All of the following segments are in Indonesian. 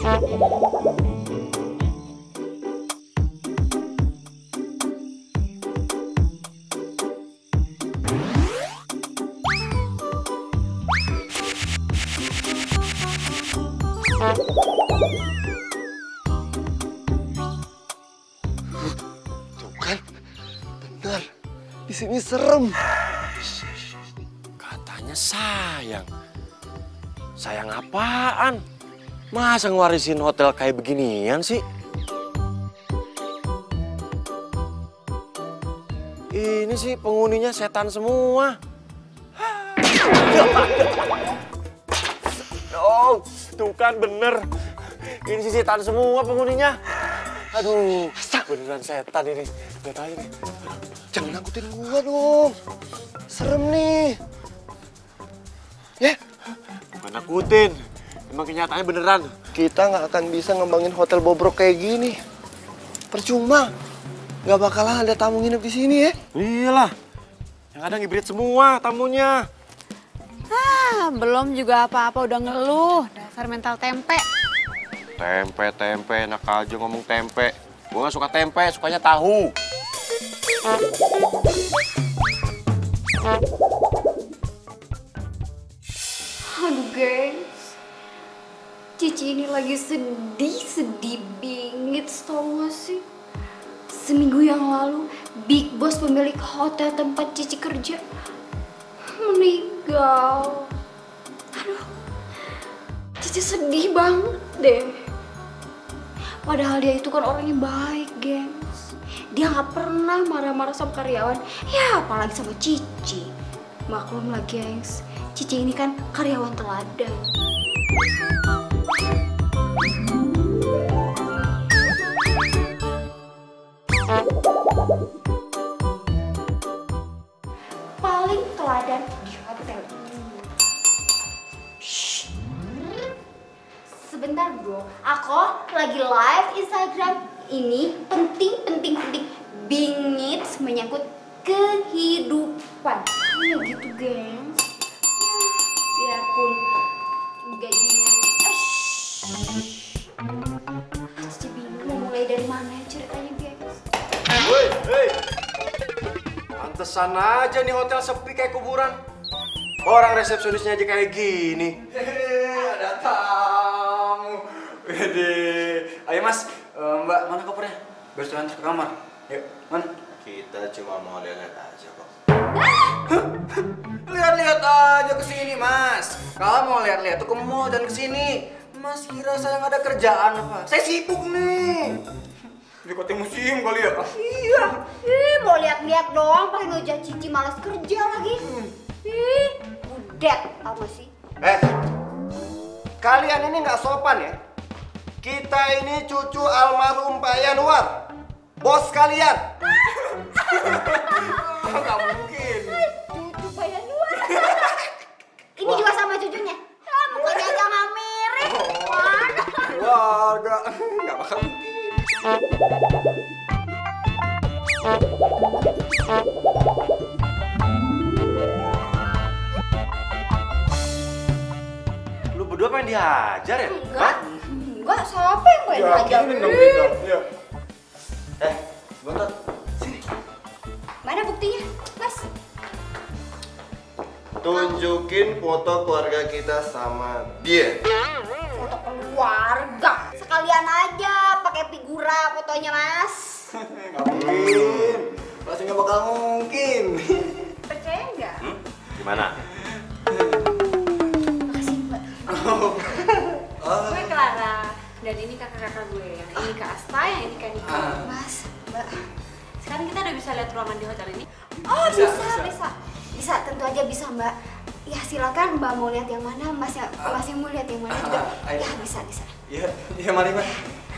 Tuh kan, benar. Di sini serem. Katanya sayang. Sayang apaan? Masa ngewarisin hotel kayak beginian sih? Ini sih penghuninya setan semua. Oh, tuh kan bener. Ini sih setan semua penghuninya. Aduh, beneran setan ini. Lihat aja nih. Jangan ngikutin gua dong. Serem nih. Ya, bukan nakutin. Emang kenyataannya beneran. Kita nggak akan bisa ngembangin hotel bobrok kayak gini. Percuma. Nggak bakalan ada tamu nginep di sini ya. Iyalah. Yang ada ngibrit semua tamunya. Belum juga apa-apa udah ngeluh. Dasar mental tempe. Tempe, enak aja ngomong tempe. Gue gak suka tempe, sukanya tahu. Aduh, gengs. Cici ini lagi sedih bingit, tau gak sih? Seminggu yang lalu, Big Boss pemilik hotel tempat Cici kerja meninggal. Aduh, Cici sedih banget deh. Padahal dia itu kan orangnya baik, gengs. Dia gak pernah marah-marah sama karyawan, ya apalagi sama Cici. Maklum lah, gengs. Cici ini kan karyawan teladan. Paling teladan di hotel ini. Shh. Sebentar bro, aku lagi live Instagram. Ini penting. Bingit menyangkut kehidupan. Ya gitu, gengs. Ya, biarpun gajinya. Cici bingung mau mulai dari mana ya ceritanya, gengs. Hei, pantesan aja nih hotel sepi kayak kuburan. Orang resepsionisnya aja kayak gini. Hehehe, ada tamu. Wede. Ayo mas, mbak, mana kopernya? Biar saya antar ke kamar. Yuk, mana? Kita cuma mau lihat aja kok. Lihat-lihat aja ke sini, Mas. Kalau mau lihat-lihat tuh ke mall dan ke sini. Mas kira saya nggak ada kerjaan apa? Saya sibuk nih. Di kota museum kali ya? Iya, mau lihat-lihat doang pakai ngejat Cici malas kerja lagi. Budet, tau gak sih? Kalian ini nggak sopan ya? Kita ini cucu almarhum Pak Yanuar, bos kalian. Nggak mungkin. Cucu bayan luar. Ini juga sama cucunya. Mukanya aja nggak mirip. Mana? Keluarga, nggak bakal mungkin. Lu berdua pengen dihajar ya? Enggak, siapa yang gue ajar? Iya. Bentar. Sini. Mana buktinya, Mas? Tunjukin foto keluarga kita sama dia. Foto keluarga. Sekalian aja pakai figura fotonya, Mas. Nggak mungkin. Pasti nggak bakal mungkin. Percaya nggak? Gimana? Makasih, Mbak. Gue Clara. Dan ini kakak-kakak gue. Yang ini Kak Asta, yang ini Kak Niko. Mas, Mbak. Sekarang kita udah bisa lihat ruangan di hotel ini. Oh, bisa, tentu aja bisa, Mbak. Ya silakan Mbak mau lihat yang mana, Mas yang mau lihat yang mana juga. Ya bisa. Iya, mari Mas.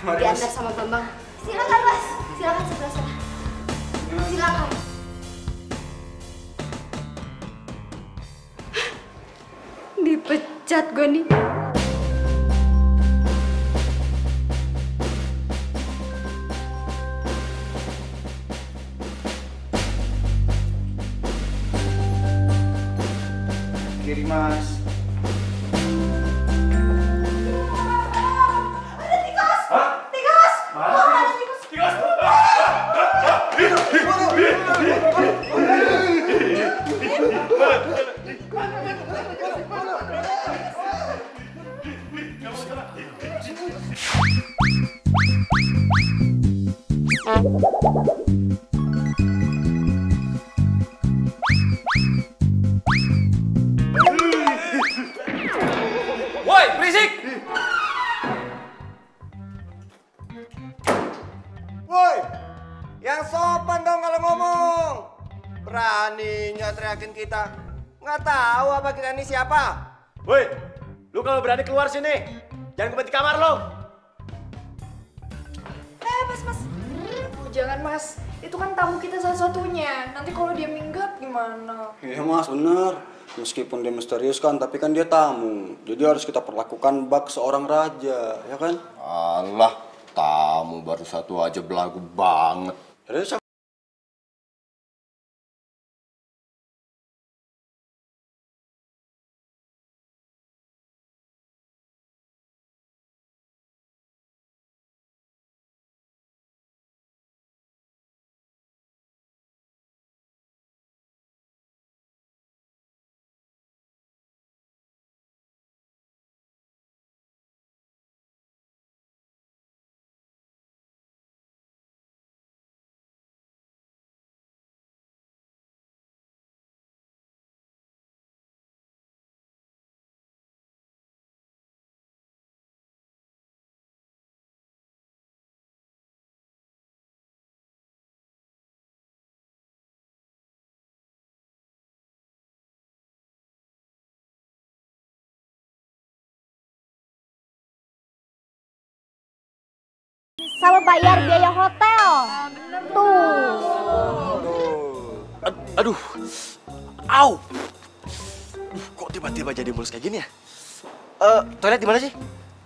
Mari Mas. Diantar sama Bambang. Silakan, Mas. Silakan sebelah sana. Silakan. Dipecat gue nih. Kiri Mas. Woi, berisik! Woi, yang sopan dong kalau ngomong. Beraninya teriakin kita. Nggak tahu apa kita ini siapa. Woi, lu kalau berani keluar sini, jangan ngumpet di kamar lo. Mas. Jangan, Mas. Itu kan tamu kita satu-satunya. Nanti kalau dia minggat gimana? Iya Mas, bener. Meskipun dia misterius kan, tapi kan dia tamu. Jadi harus kita perlakukan bak seorang raja, ya kan? Alah, tamu baru satu aja belagu banget. Jadi Sama bayar biaya hotel. Tuh. Aduh, au. Kok tiba-tiba jadi mulus kayak gini ya? Toilet di mana sih?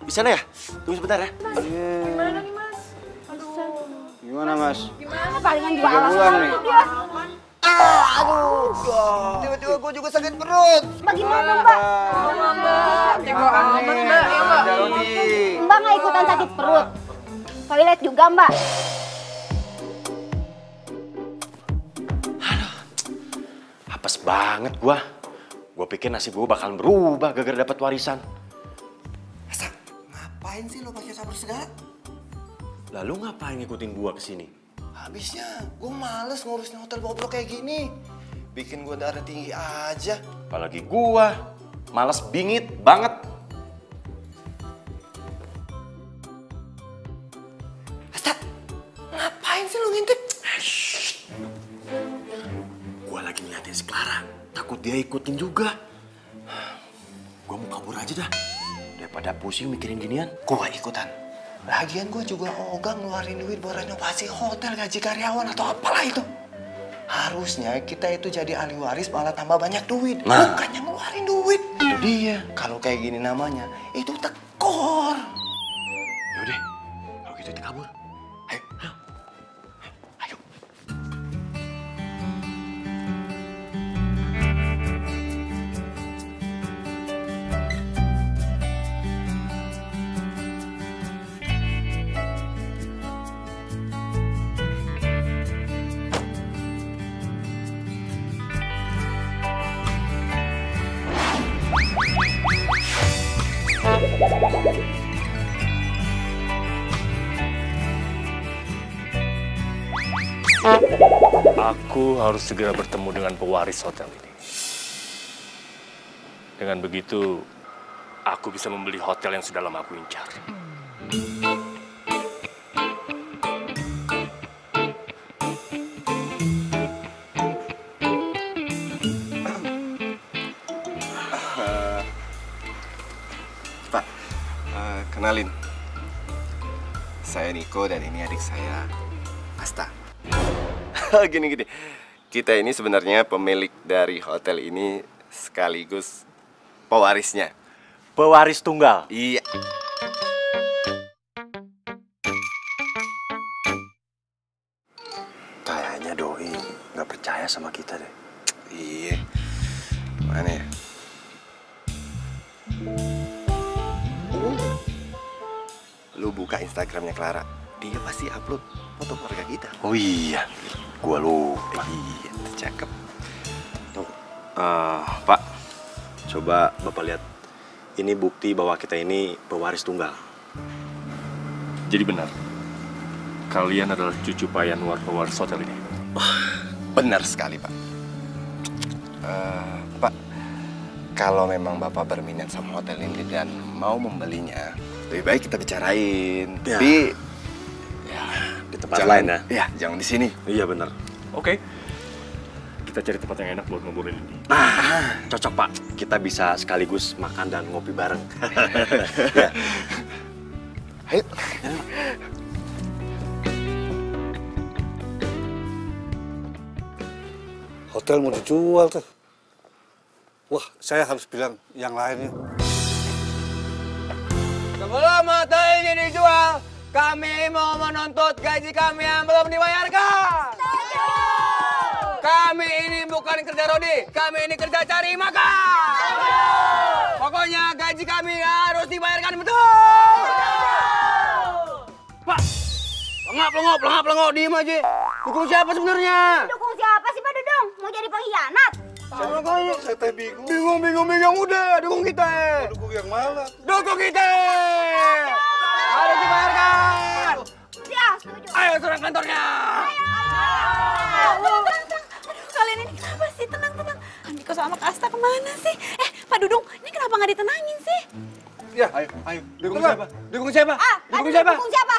Di sana ya? Tunggu sebentar ya. Gimana nih, Mas? Aduh. gimana Mas? Gimana? Palingan juga 3 bulan nih. Aduh, tiba-tiba gue juga sakit perut. Bagaimana, Mbak? Mbak. Tega amat, Mbak. Ya, Mbak. Mbak nggak ikutan sakit perut. Toilet juga, Mbak. Apes banget gua. Gua pikir nasib gua bakalan berubah gara-gara dapat warisan. Asa, ngapain sih lo pakai sabar segala? Lalu ngapain ngikutin gua ke sini? Habisnya, gue males ngurusin hotel bobrok kayak gini. Bikin gue darah tinggi aja. Apalagi gua males bingit banget. Asa, ngapain sih lo ngintip? Gua lagi ngeliatin si Clara. Takut dia ikutin juga. Gua mau kabur aja dah. Daripada pusing mikirin ginian. Gue gak ikutan. Lagian gue juga ogah ngeluarin duit buat renovasi hotel, gaji karyawan atau apalah itu. Harusnya kita itu jadi ahli waris malah tambah banyak duit. Nah. Bukannya ngeluarin duit. Itu dia. Kalau kayak gini namanya, itu tekor. Yaudah, kalau gitu kita kabur. Ayo, ayo. Ayo. Aku harus segera bertemu dengan pewaris hotel ini. Dengan begitu, aku bisa membeli hotel yang sudah lama aku incar. Pak, kenalin. Saya Niko dan ini adik saya, Asta. Gini-gini, kita ini sebenarnya pemilik dari hotel ini sekaligus pewarisnya. Pewaris tunggal. Iya. Kayaknya Doi nggak percaya sama kita deh. Iya. Mana ya? Lu buka Instagramnya Clara, dia pasti upload foto keluarga kita. Oh iya, gua lupa. Iya, cakep. Pak, coba Bapak lihat. Ini bukti bahwa kita ini pewaris tunggal. Jadi benar, kalian adalah cucu Pak Yanwar pewaris hotel ini. Benar sekali, Pak. Pak, kalau memang Bapak berminat sama hotel ini dan mau membelinya, lebih baik kita bicarain. Ya. Tapi Ya, di tempat lain ya. Ya, jangan di sini. Iya benar. Oke, kita cari tempat yang enak buat ngobrolin ini. Nah, cocok Pak. Kita bisa sekaligus makan dan ngopi bareng. Ya. Ayo. Hotel mau dijual tuh. Wah, saya harus bilang yang lainnya. Sebelum hotel ini dijual, kami mau menuntut gaji kami yang belum dibayarkan. Kami ini bukan kerja rodi, kami ini kerja cari makan. Pokoknya gaji kami harus dibayarkan betul. Pak, pelengok, diem aja. Dukung siapa sebenarnya? Dukung siapa sih Pak Dudung? Mau jadi pengkhianat? Saya teh bingung. Bingung udah, dukung kita. Dukung yang mana? Dukung kita. Harus dibayarkan. Ya, setuju. Ayo serang kantornya. Kalian ini kenapa sih? Tenang. Niko sama Kak Asta kemana sih? Pak Dudung, ini kenapa nggak ditenangin sih? Ya, ayo. Dukung siapa? Dukung siapa? Dukung siapa? Dukung siapa?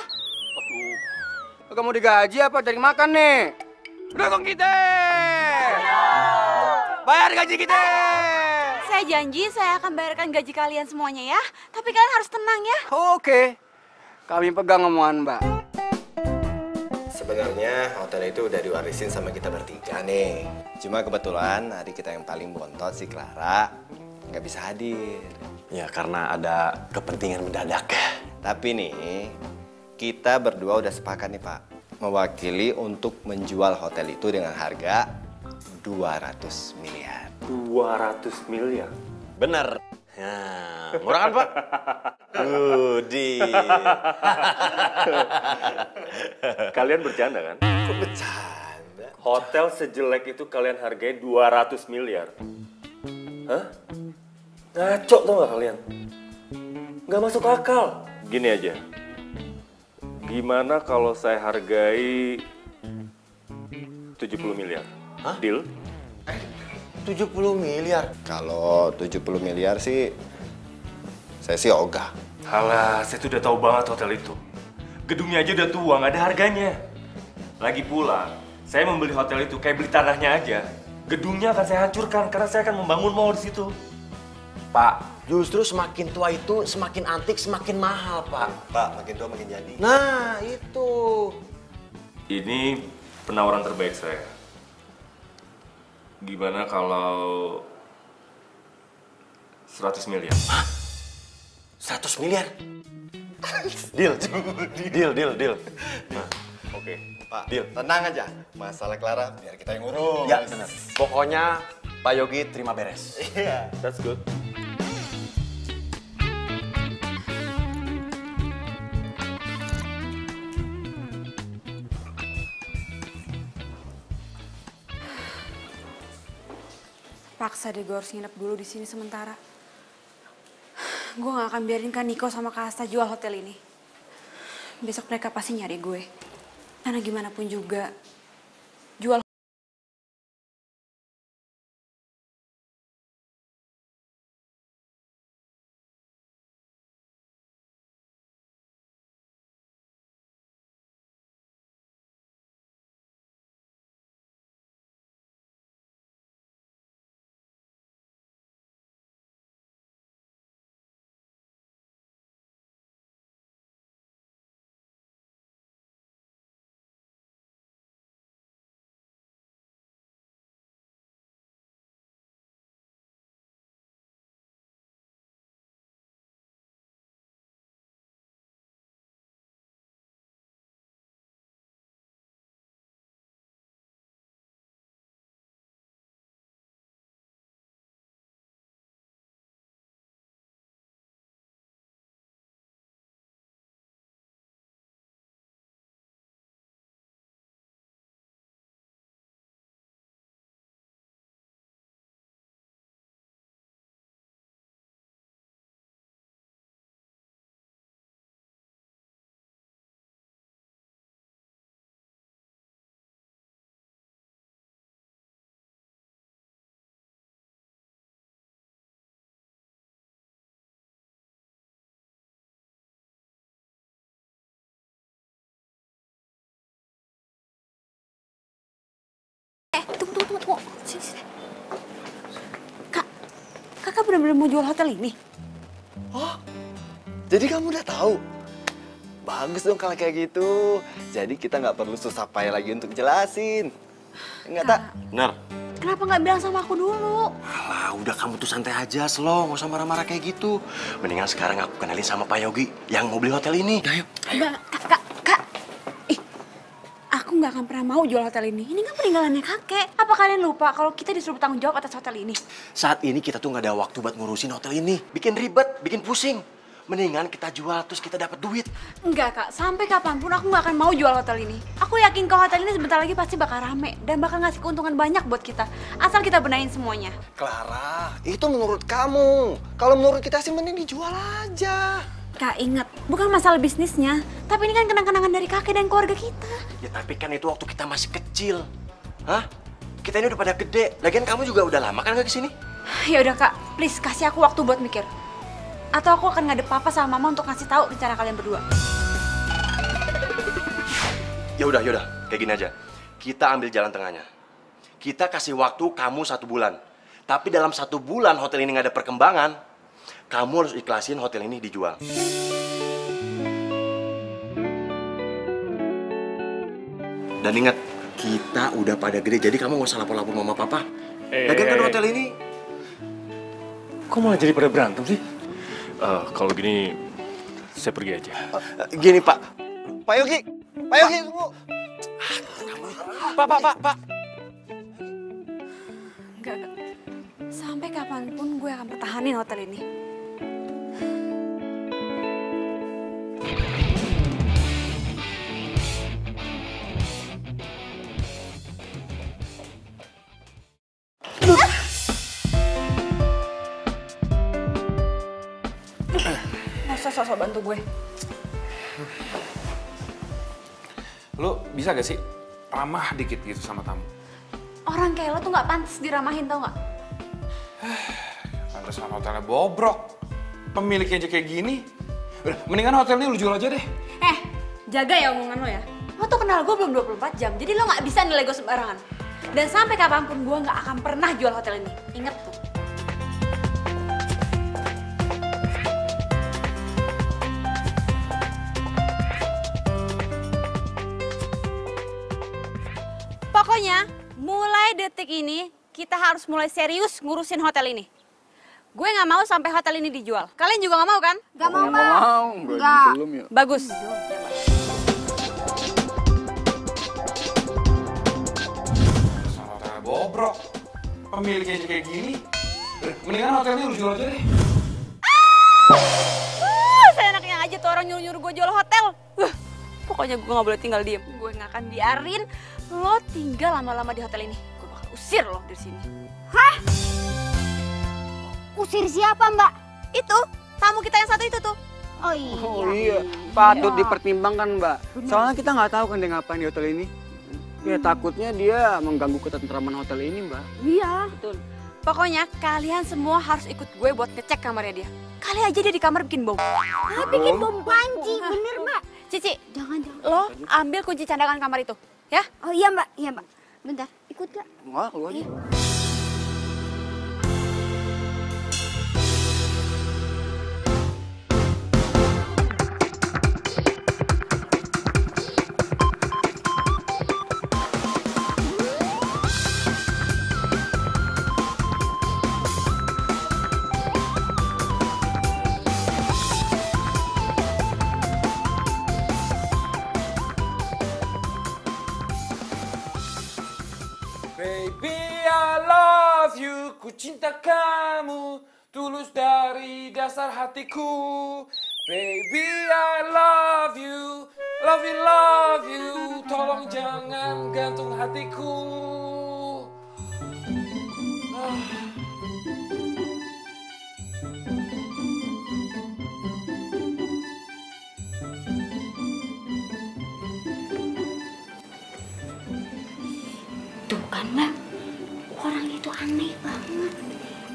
Kamu digaji apa cari makan nih? Dukung kita. Bayar gaji kita. Saya janji saya akan bayarkan gaji kalian semuanya ya. Tapi kalian harus tenang ya. Oke. Kami pegang omongan Mbak. Sebenarnya hotel itu udah diwarisin sama kita bertiga nih. Cuma kebetulan adik kita yang paling bontot si Clara nggak bisa hadir. Ya karena ada kepentingan mendadak. Tapi nih, kita berdua udah sepakat nih Pak. Mewakili untuk menjual hotel itu dengan harga 200 miliar. 200 miliar? Bener. Ya, murah kan Pak? Deal. Kalian bercanda kan? Kok bercanda? Hotel sejelek itu kalian hargai 200 miliar? Hah? Ngaco tau gak kalian? Nggak masuk akal. Gini aja. Gimana kalau saya hargai 70 miliar? Hah? Deal? 70 miliar? Kalau 70 miliar sih, saya sih ogah. Halah, saya tuh udah tahu banget hotel itu. Gedungnya aja udah tua, nggak ada harganya. Lagi pula, saya membeli hotel itu kayak beli tanahnya aja. Gedungnya akan saya hancurkan karena saya akan membangun mall di situ. Pak, justru semakin tua itu semakin antik, semakin mahal Pak. Pak, makin tua makin jadi. Nah, itu. Ini penawaran terbaik saya. Gimana kalau 100 miliar? 100 miliar? Deal. Deal. Nah, Oke. Pak, tenang aja. Masalah Clara biar kita yang ngurus. ya benar. Pokoknya Pak Yogi terima beres. Iya. That's good. Paksa deh gue harus nginep dulu di sini sementara. Gue gak akan biarin kan Niko sama Kak Asta jual hotel ini. Besok mereka pasti nyari gue. Karena gimana pun juga, jual Tunggu. Sini. Kakak benar-benar mau jual hotel ini? Oh, jadi kamu udah tahu? Bagus dong kalau kayak gitu. Jadi kita nggak perlu susah payah lagi untuk jelasin. Enggak, Tak? Benar. Kenapa nggak bilang sama aku dulu? Alah, udah kamu tuh santai aja, slow. Nggak usah marah-marah kayak gitu. Mendingan sekarang aku kenalin sama Pak Yogi yang mau beli hotel ini. Ayo. Kak. Aku nggak akan pernah mau jual hotel ini. Ini kan peninggalannya kakek. Apa kalian lupa kalau kita disuruh bertanggung jawab atas hotel ini? Saat ini kita tuh nggak ada waktu buat ngurusin hotel ini. Bikin ribet, bikin pusing. Mendingan kita jual terus kita dapat duit. Enggak, Kak. Sampai kapanpun aku nggak akan mau jual hotel ini. Aku yakin kalau hotel ini sebentar lagi pasti bakal rame dan bakal ngasih keuntungan banyak buat kita. Asal kita benahin semuanya. Clara, itu menurut kamu. Kalau menurut kita sih mending dijual aja. Kak, ingat, bukan masalah bisnisnya. Tapi ini kan kenang-kenangan dari kakek dan keluarga kita. Ya tapi kan itu waktu kita masih kecil. Hah? Kita ini udah pada gede. Lagian kamu juga udah lama kan nggak kesini? Ya udah, Kak. Please kasih aku waktu buat mikir. Atau aku akan ngadep papa sama mama untuk ngasih tahu rencana kalian berdua. Ya udah, kayak gini aja. Kita ambil jalan tengahnya. Kita kasih waktu kamu 1 bulan. Tapi dalam 1 bulan hotel ini nggak ada perkembangan, kamu harus ikhlasin hotel ini dijual. Dan ingat, kita udah pada gede, jadi kamu nggak usah lapor-lapor mama papa. Lagian kan hotel ini. Kok malah jadi pada berantem sih? Kalau gini, saya pergi aja. Gini, Pak. Pak Yogi, tunggu. Pak. Enggak. Sampai kapanpun gue akan pertahanin hotel ini. Masa sosok bantu gue? Lu bisa gak sih ramah dikit gitu sama tamu? Orang kayak lo tuh nggak pantas diramahin, tau nggak? Pantesan hotelnya bobrok. Pemiliknya aja kayak gini. Udah, mendingan hotelnya lu jual aja deh. Jaga ya omongan lo ya. Lo tuh kenal gue belum 24 jam, jadi lo nggak bisa nilai gue sembarangan. Dan sampai kapanpun gue nggak akan pernah jual hotel ini. Ingat tuh. Pokoknya, mulai detik ini, kita harus mulai serius ngurusin hotel ini. Gue nggak mau sampai hotel ini dijual. Kalian juga nggak mau kan? Gak mau, Mbak. Enggak. Bagus. Pantesan hotelnya bobrok. Pemiliknya aja kayak gini. Udah, mendingan hotelnya lu jual aja deh. Seenaknya aja tuh orang nyuruh-nyuruh gue jual hotel. Pokoknya gue nggak boleh tinggal diem. Gue nggak akan biarin lo tinggal lama-lama di hotel ini. Gue bakal usir lo dari sini. Hah? Usir siapa, Mbak? Itu, tamu kita yang satu itu tuh. Oh iya. Oh iya, patut dipertimbangkan, Mbak. Soalnya kita nggak tahu kan dia ngapain di hotel ini. Ya takutnya dia mengganggu ketentraman hotel ini, Mbak. Iya. Betul. Pokoknya kalian semua harus ikut gue buat ngecek kamarnya dia. Kali aja dia di kamar bikin bom. Ah, bikin bom panci, bener, Mbak. Cici, Jangan. lo ambil kunci cadangan kamar itu, ya? Oh iya, Mbak. Iya, Mbak. Bentar, ikut gak? Nggak, keluar aja. Baby, I love you, ku cinta kamu, tulus dari dasar hatiku. Baby, I love you, love you, tolong jangan gantung hatiku. Tuh kan, Mbak. Orang itu aneh banget.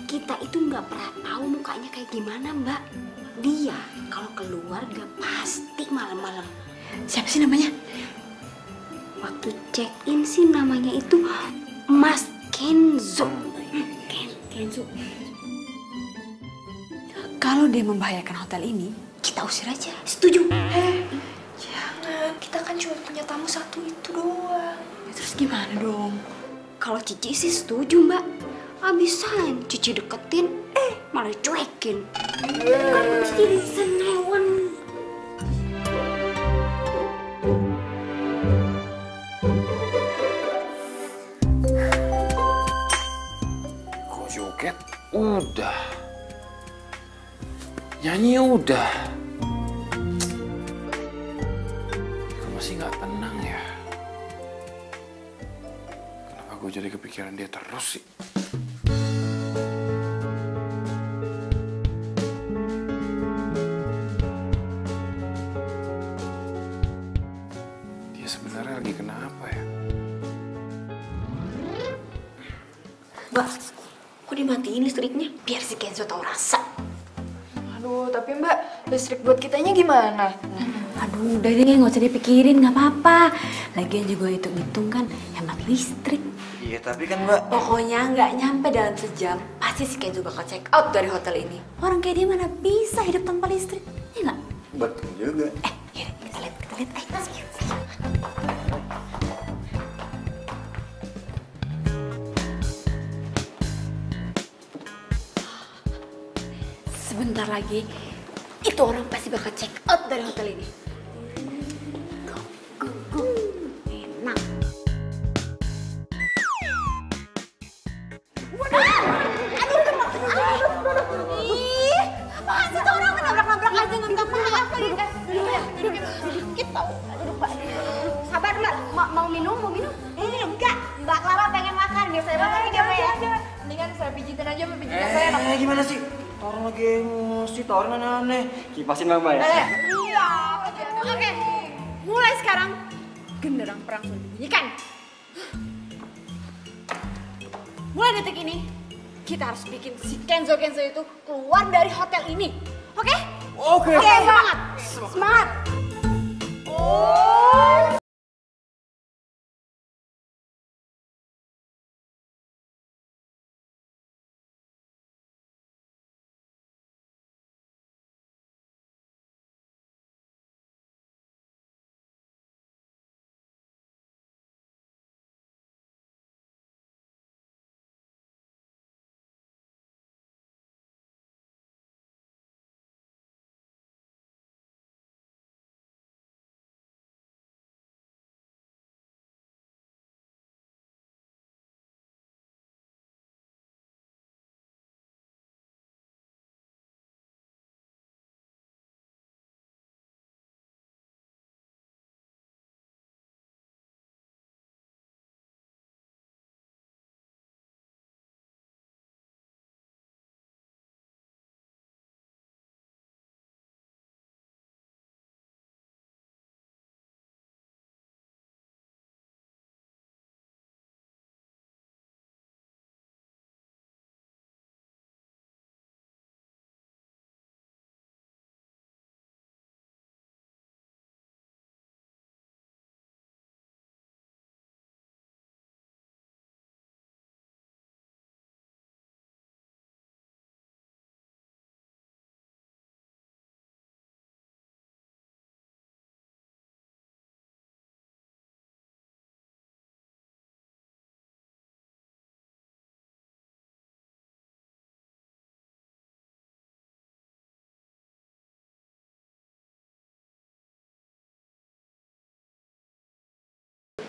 Kita itu nggak pernah tahu mukanya kayak gimana, Mbak. Dia kalau keluar gak pasti malam-malam. Siapa sih namanya? Waktu check-in sih namanya itu Mas Kenzo. Kenzo. Kalau dia membahayakan hotel ini, Kita usir aja. Setuju? Jangan, kita kan cuma punya tamu satu itu doang. ya terus gimana dong? Kalau Cici sih setuju, Mbak. Abisan Cici deketin, malah cuekin. Kan mesti jadi senewan. Kok joget? Udah. Nyanyi udah. Kok masih nggak tenang ya? Kenapa gue jadi kepikiran dia terus sih? Dia sebenarnya lagi kenapa ya? Mbak, kok dimatiin listriknya? Biar si Kenzo tahu rasa. Aduh, tapi Mbak, listrik buat kitanya gimana? Aduh, udah deh, nggak usah dipikirin, nggak apa-apa. Lagian juga hitung-hitung kan hemat listrik. Iya, tapi kan Mbak, Pokoknya nggak nyampe dalam sejam, pasti si Kenzo bakal check out dari hotel ini. Orang kayak dia mana bisa hidup tanpa listrik, ya nggak? betul juga. Yaudah, kita lihat. Ayo. Sebentar lagi, itu orang pasti bakal check out dari hotel ini. Go. Enak. Ih, apaan sih tuh orang nabrak-nabrak aja nggak apa-apa. Dikit tau. Duduk, Mbak. Sabar, Mbak. Mau minum? Enggak. Mbak Clara pengen makan. Biar saya makan dia, Mbak ya. Mendingan saya pijitin aja, Mbak. Pijitan saya enak. Gimana sih? Orang lagi emosi, orang aneh-aneh. Kipasin mama ya? Iya. Oke, mulai sekarang genderang perang sudah dibunyikan. Mulai detik ini, kita harus bikin si Kenzo itu keluar dari hotel ini. Oke? Oke. Semangat. Semangat.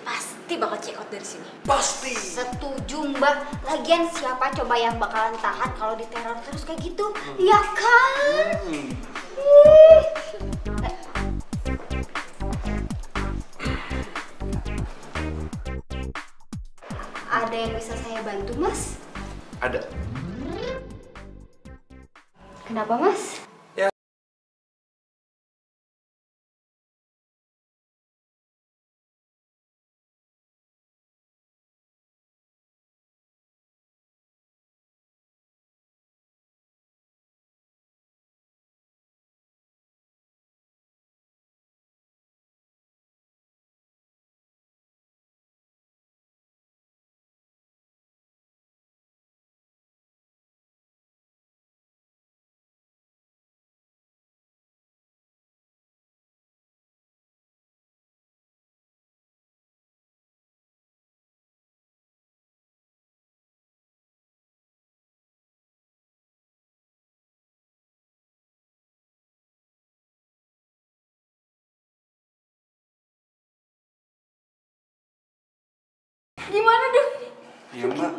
Pasti bakal check out dari sini. Pasti. Setuju, Mbak. Lagian siapa coba yang bakalan tahan kalau diteror terus kayak gitu? Ya kan? Ada yang bisa saya bantu, Mas? Ada. Kenapa, Mas? Gimana dong? Iya Mbak.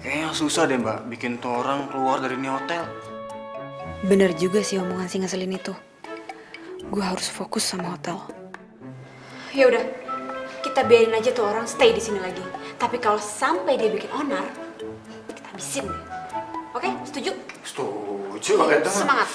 Kayaknya susah deh Mbak bikin tuh orang keluar dari ini hotel. Bener juga sih omongan si ngeselin itu. Gue harus fokus sama hotel. Ya udah, kita biarin aja tuh orang stay di sini lagi. Tapi kalau sampai dia bikin onar, kita habisin deh. Oke, setuju? Setuju banget. Semangat.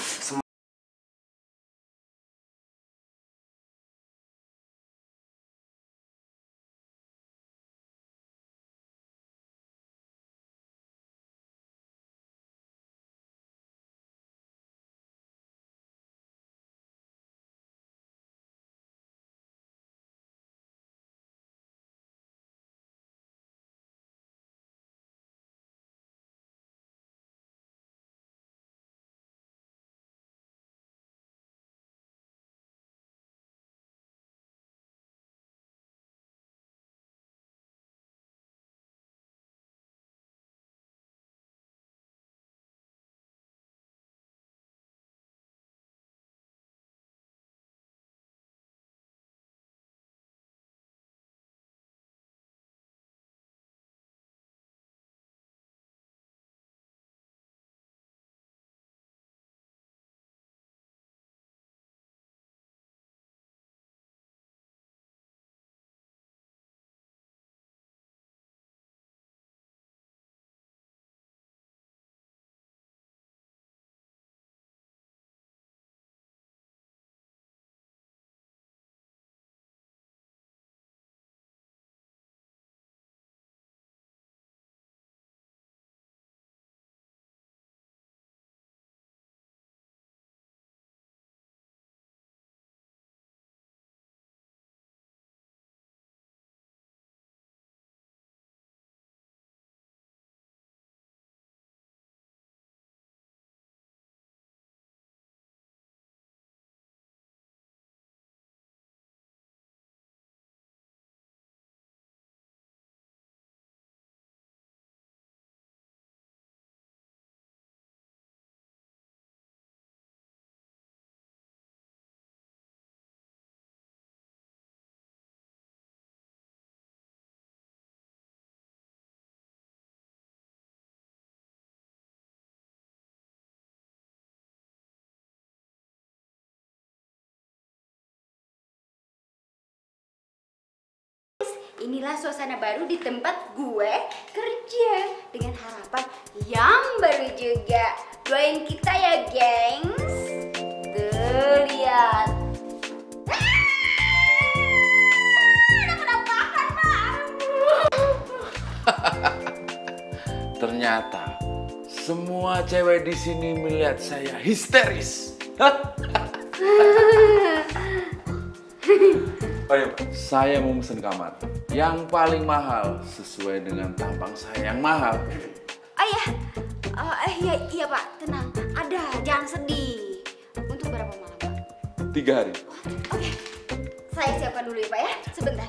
Inilah suasana baru di tempat gue kerja dengan harapan yang baru juga. Doain kita ya, gengs. Tuh, lihat. Ada penampakan, Pak. Ternyata semua cewek di sini melihat saya histeris. Oh iya, saya mau pesen kamar yang paling mahal sesuai dengan tampang saya yang mahal. Iya Pak, tenang. Ada, jangan sedih. Untuk berapa malam Pak? 3 hari. Oke, saya siapkan dulu ya Pak ya. Sebentar.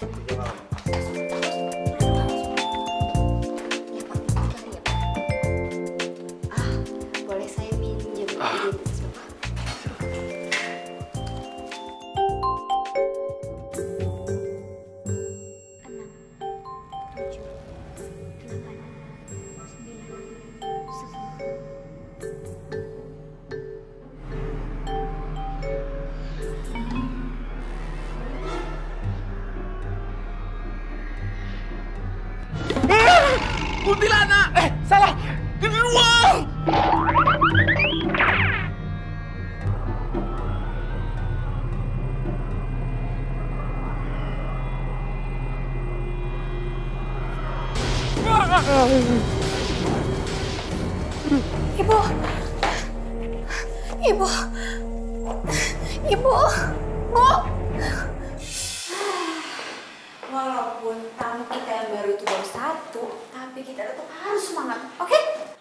Boleh saya minjem identitas Bapak? Kuntilanak! Salah! Genderuwo! Ibu, Bu. Walaupun tamu kita yang baru itu baru 1, tapi kita tetap harus semangat, oke?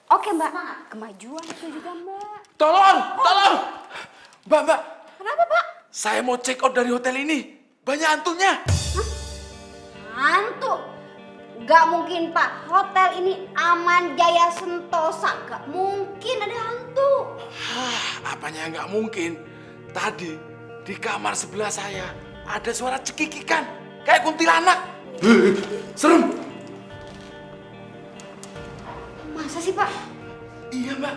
Oke Mbak, kemajuan itu juga Mbak. Tolong! Mbak! Kenapa Pak? Saya mau check out dari hotel ini. Banyak hantunya. Hantu? Gak mungkin Pak, hotel ini Aman Jaya Sentosa. Gak mungkin ada hantu. Apanya nggak mungkin? Tadi di kamar sebelah saya ada suara cekikikan kayak kuntilanak. Serem. Masa sih, Pak? Iya, Mbak.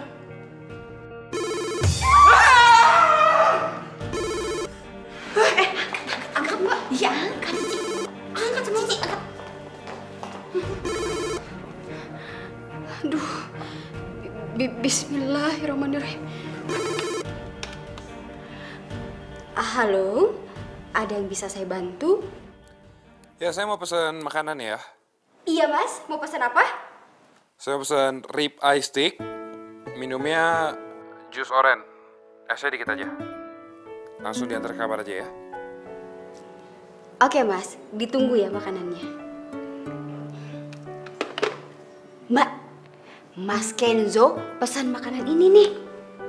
Angkat, Mbak. Iya, angkat. Angkat sama Cici, angkat. Aduh. Bismillahirrahmanirrahim. Halo, ada yang bisa saya bantu? Ya, saya mau pesan makanan ya. Iya, Mas. Mau pesan apa? Saya pesan rib eye steak. Minumnya jus oren. Esnya dikit aja. Langsung diantar ke kamar aja ya. Oke, Mas. Ditunggu ya makanannya. Mbak, Mas Kenzo pesan makanan ini nih.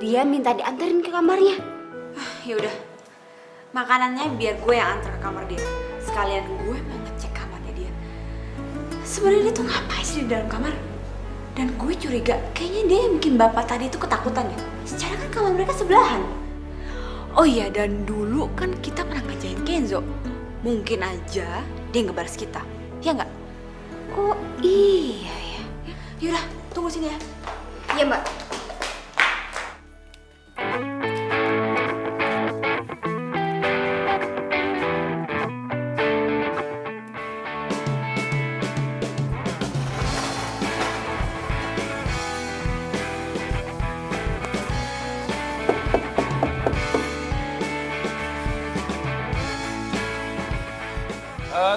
Dia minta diantarin ke kamarnya. Yaudah, makanannya biar gue yang antar ke kamar dia. Sekalian gue mau ngecek kamarnya dia. Sebenarnya dia tuh ngapain sih di dalam kamar? Dan gue curiga kayaknya dia yang bikin bapak tadi itu ketakutan ya. Secara kan kamar mereka sebelahan. Oh iya, dan dulu kan kita pernah ngajain Kenzo. Mungkin aja dia ngebalas kita, ya nggak? Oh iya ya. Yaudah, tunggu sini ya. Iya, Mbak.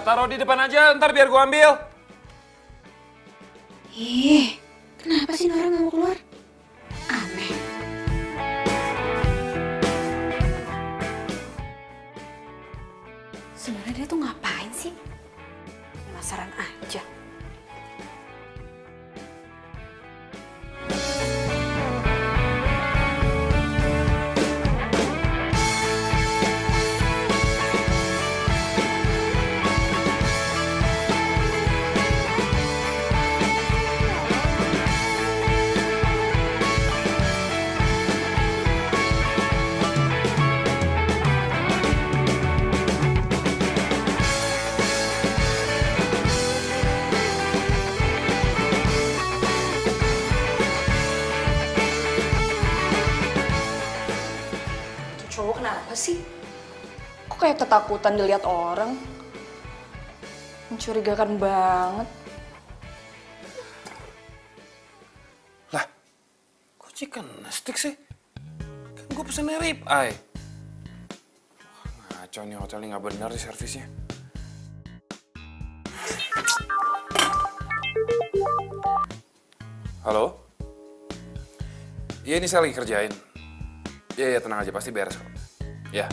Taruh di depan aja, ntar biar gua ambil. Ih, kenapa sih orang nggak mau keluar? Aneh. Sebenarnya dia tuh ngapain sih? Penasaran aja. Cowok kenapa sih? Kok kayak ketakutan dilihat orang? Mencurigakan banget. Lah, kok chicken stick sih? Kan gue pesennya rib eye. Wah, ngaco nih hotel ini nggak benar di servisnya. Halo? Iya, ini saya lagi kerjain. Iya, tenang aja, pasti beres kok. Ya.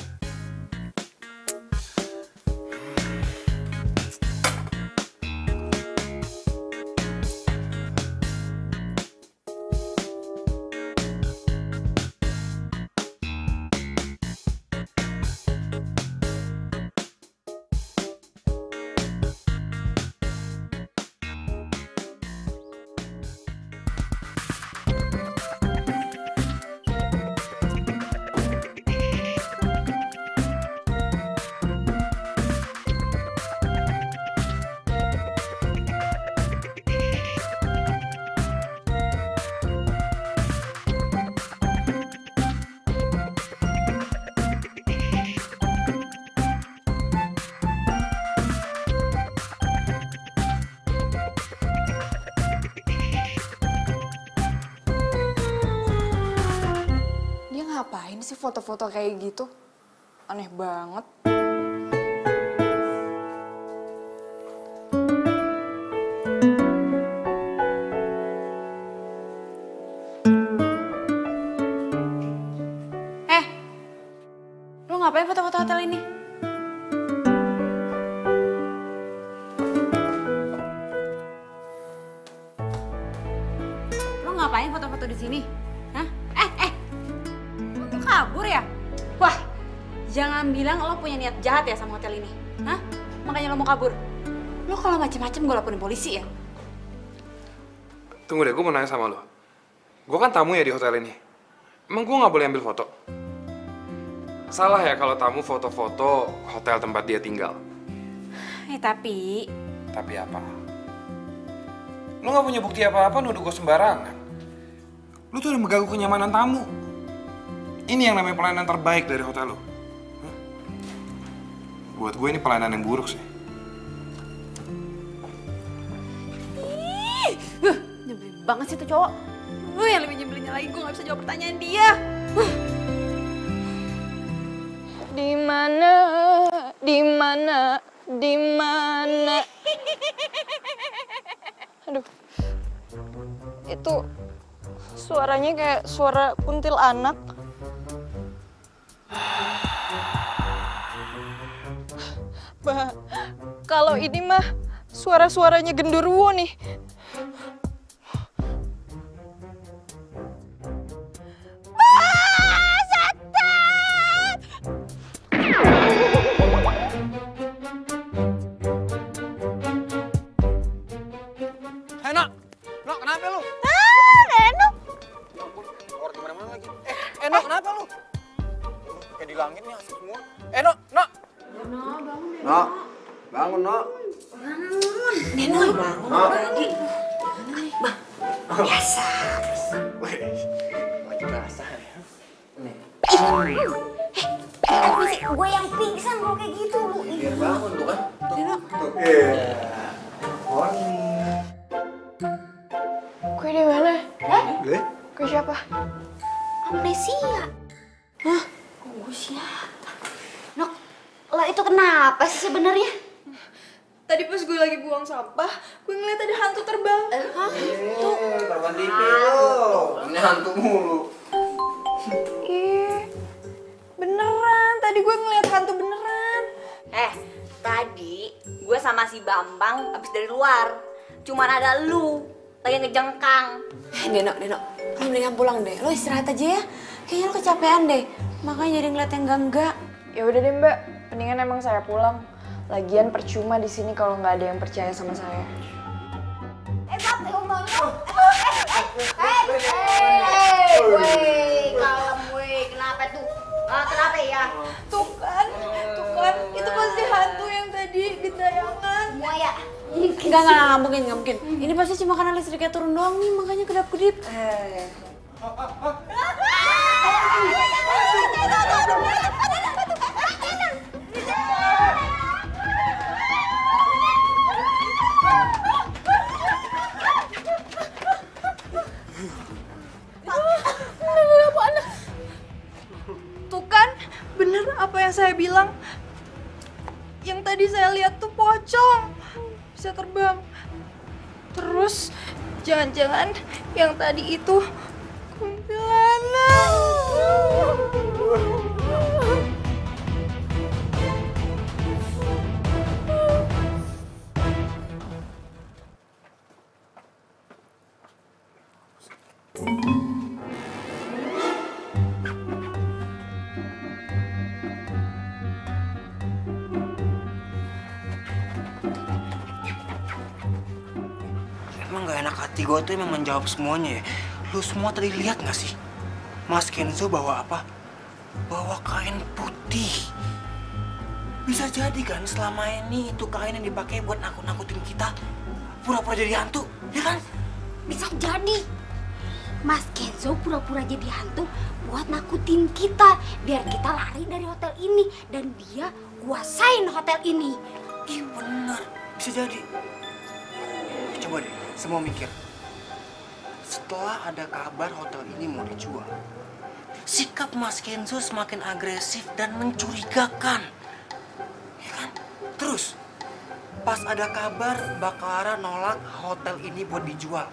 Ngapain sih foto-foto kayak gitu? Aneh banget. Lo ngapain foto-foto hotel ini? Lo ngapain foto-foto di sini? Hah? Lo kabur ya? Wah, jangan bilang lo punya niat jahat ya sama hotel ini. Hah? Makanya lo mau kabur. Lo kalau macem-macem gue laporin polisi ya. Tunggu deh, gue mau nanya sama lo. Gue kan tamu ya di hotel ini. Emang gue nggak boleh ambil foto? Salah ya kalau tamu foto-foto hotel tempat dia tinggal? Tapi Tapi apa? Lu nggak punya bukti apa-apa nuduh gue sembarangan. Lu tuh udah mengganggu kenyamanan tamu. Ini yang namanya pelayanan terbaik dari hotel lu. Hah? Buat gue ini pelayanan yang buruk sih. Nyebelin banget sih tuh cowok. Yang lebih nyebelinnya lagi gue gak bisa jawab pertanyaan dia. Di mana? Di mana? Di mana? Aduh. Itu suaranya kayak suara kuntilanak. Bah, kalau ini mah suara-suaranya genderuwo nih. Nok, kenapa lu? Reno. Keluar kemana-mana lagi. Nok, kenapa lu? Kayak di langit nih asik semua. Nok. Nok, bangun Nok. Nok, bangun Nok. Neno, bangun tadi. Bah, biasa. Lagi basah ya. Tapi sih gue yang pingsan kalau kayak gitu lu. Biar bangun tuh kan. Neno. Kue di mana? Kue siapa? Amnesia. Hah? Gue siapa? Nok, lo itu kenapa sih sebenarnya? Tadi pas gue lagi buang sampah, gue ngeliat ada hantu terbang. Hah? Tuh. Korban TV lo. Ini hantu mulu. Ih, beneran. Tadi gue ngeliat hantu beneran. Tadi gue sama si Bambang abis dari luar. Cuman ada lu lagi ngejengkang. Neno, lu mendingan pulang deh. Lo istirahat aja ya. Kayaknya lo kecapean deh. Makanya jadi ngeliat yang enggak. Ya udah deh Mbak, mendingan emang saya pulang. Lagian percuma di sini kalau nggak ada yang percaya sama saya. Kalem weh, kenapa tuh? Kenapa ya? Tuh kan, itu pasti hantu yang tadi di tayangan. Semua ya? Enggak mungkin. Ini pasti cuma karena listriknya turun doang nih, makanya kedap-kedip. Tuh kan, bener apa yang saya bilang. Yang tadi saya lihat tuh pocong. Bisa terbang. Terus, jangan-jangan yang tadi itu kuntilanak. Emang gak enak hati gue tuh emang menjawab semuanya ya. Lu semua tadi lihat gak sih? Mas Kenzo bawa apa? Bawa kain putih. Bisa jadi kan selama ini itu kain yang dipakai buat nakut-nakutin kita. Pura-pura jadi hantu, ya kan? Bisa jadi. Mas Kenzo pura-pura jadi hantu buat nakutin kita. Biar kita lari dari hotel ini. Dan dia kuasain hotel ini. Ih bener, bisa jadi. Coba deh, semua mikir. Setelah ada kabar hotel ini mau dijual, sikap Mas Kenzo semakin agresif dan mencurigakan. Ya kan? Terus, pas ada kabar Bakara nolak hotel ini buat dijual,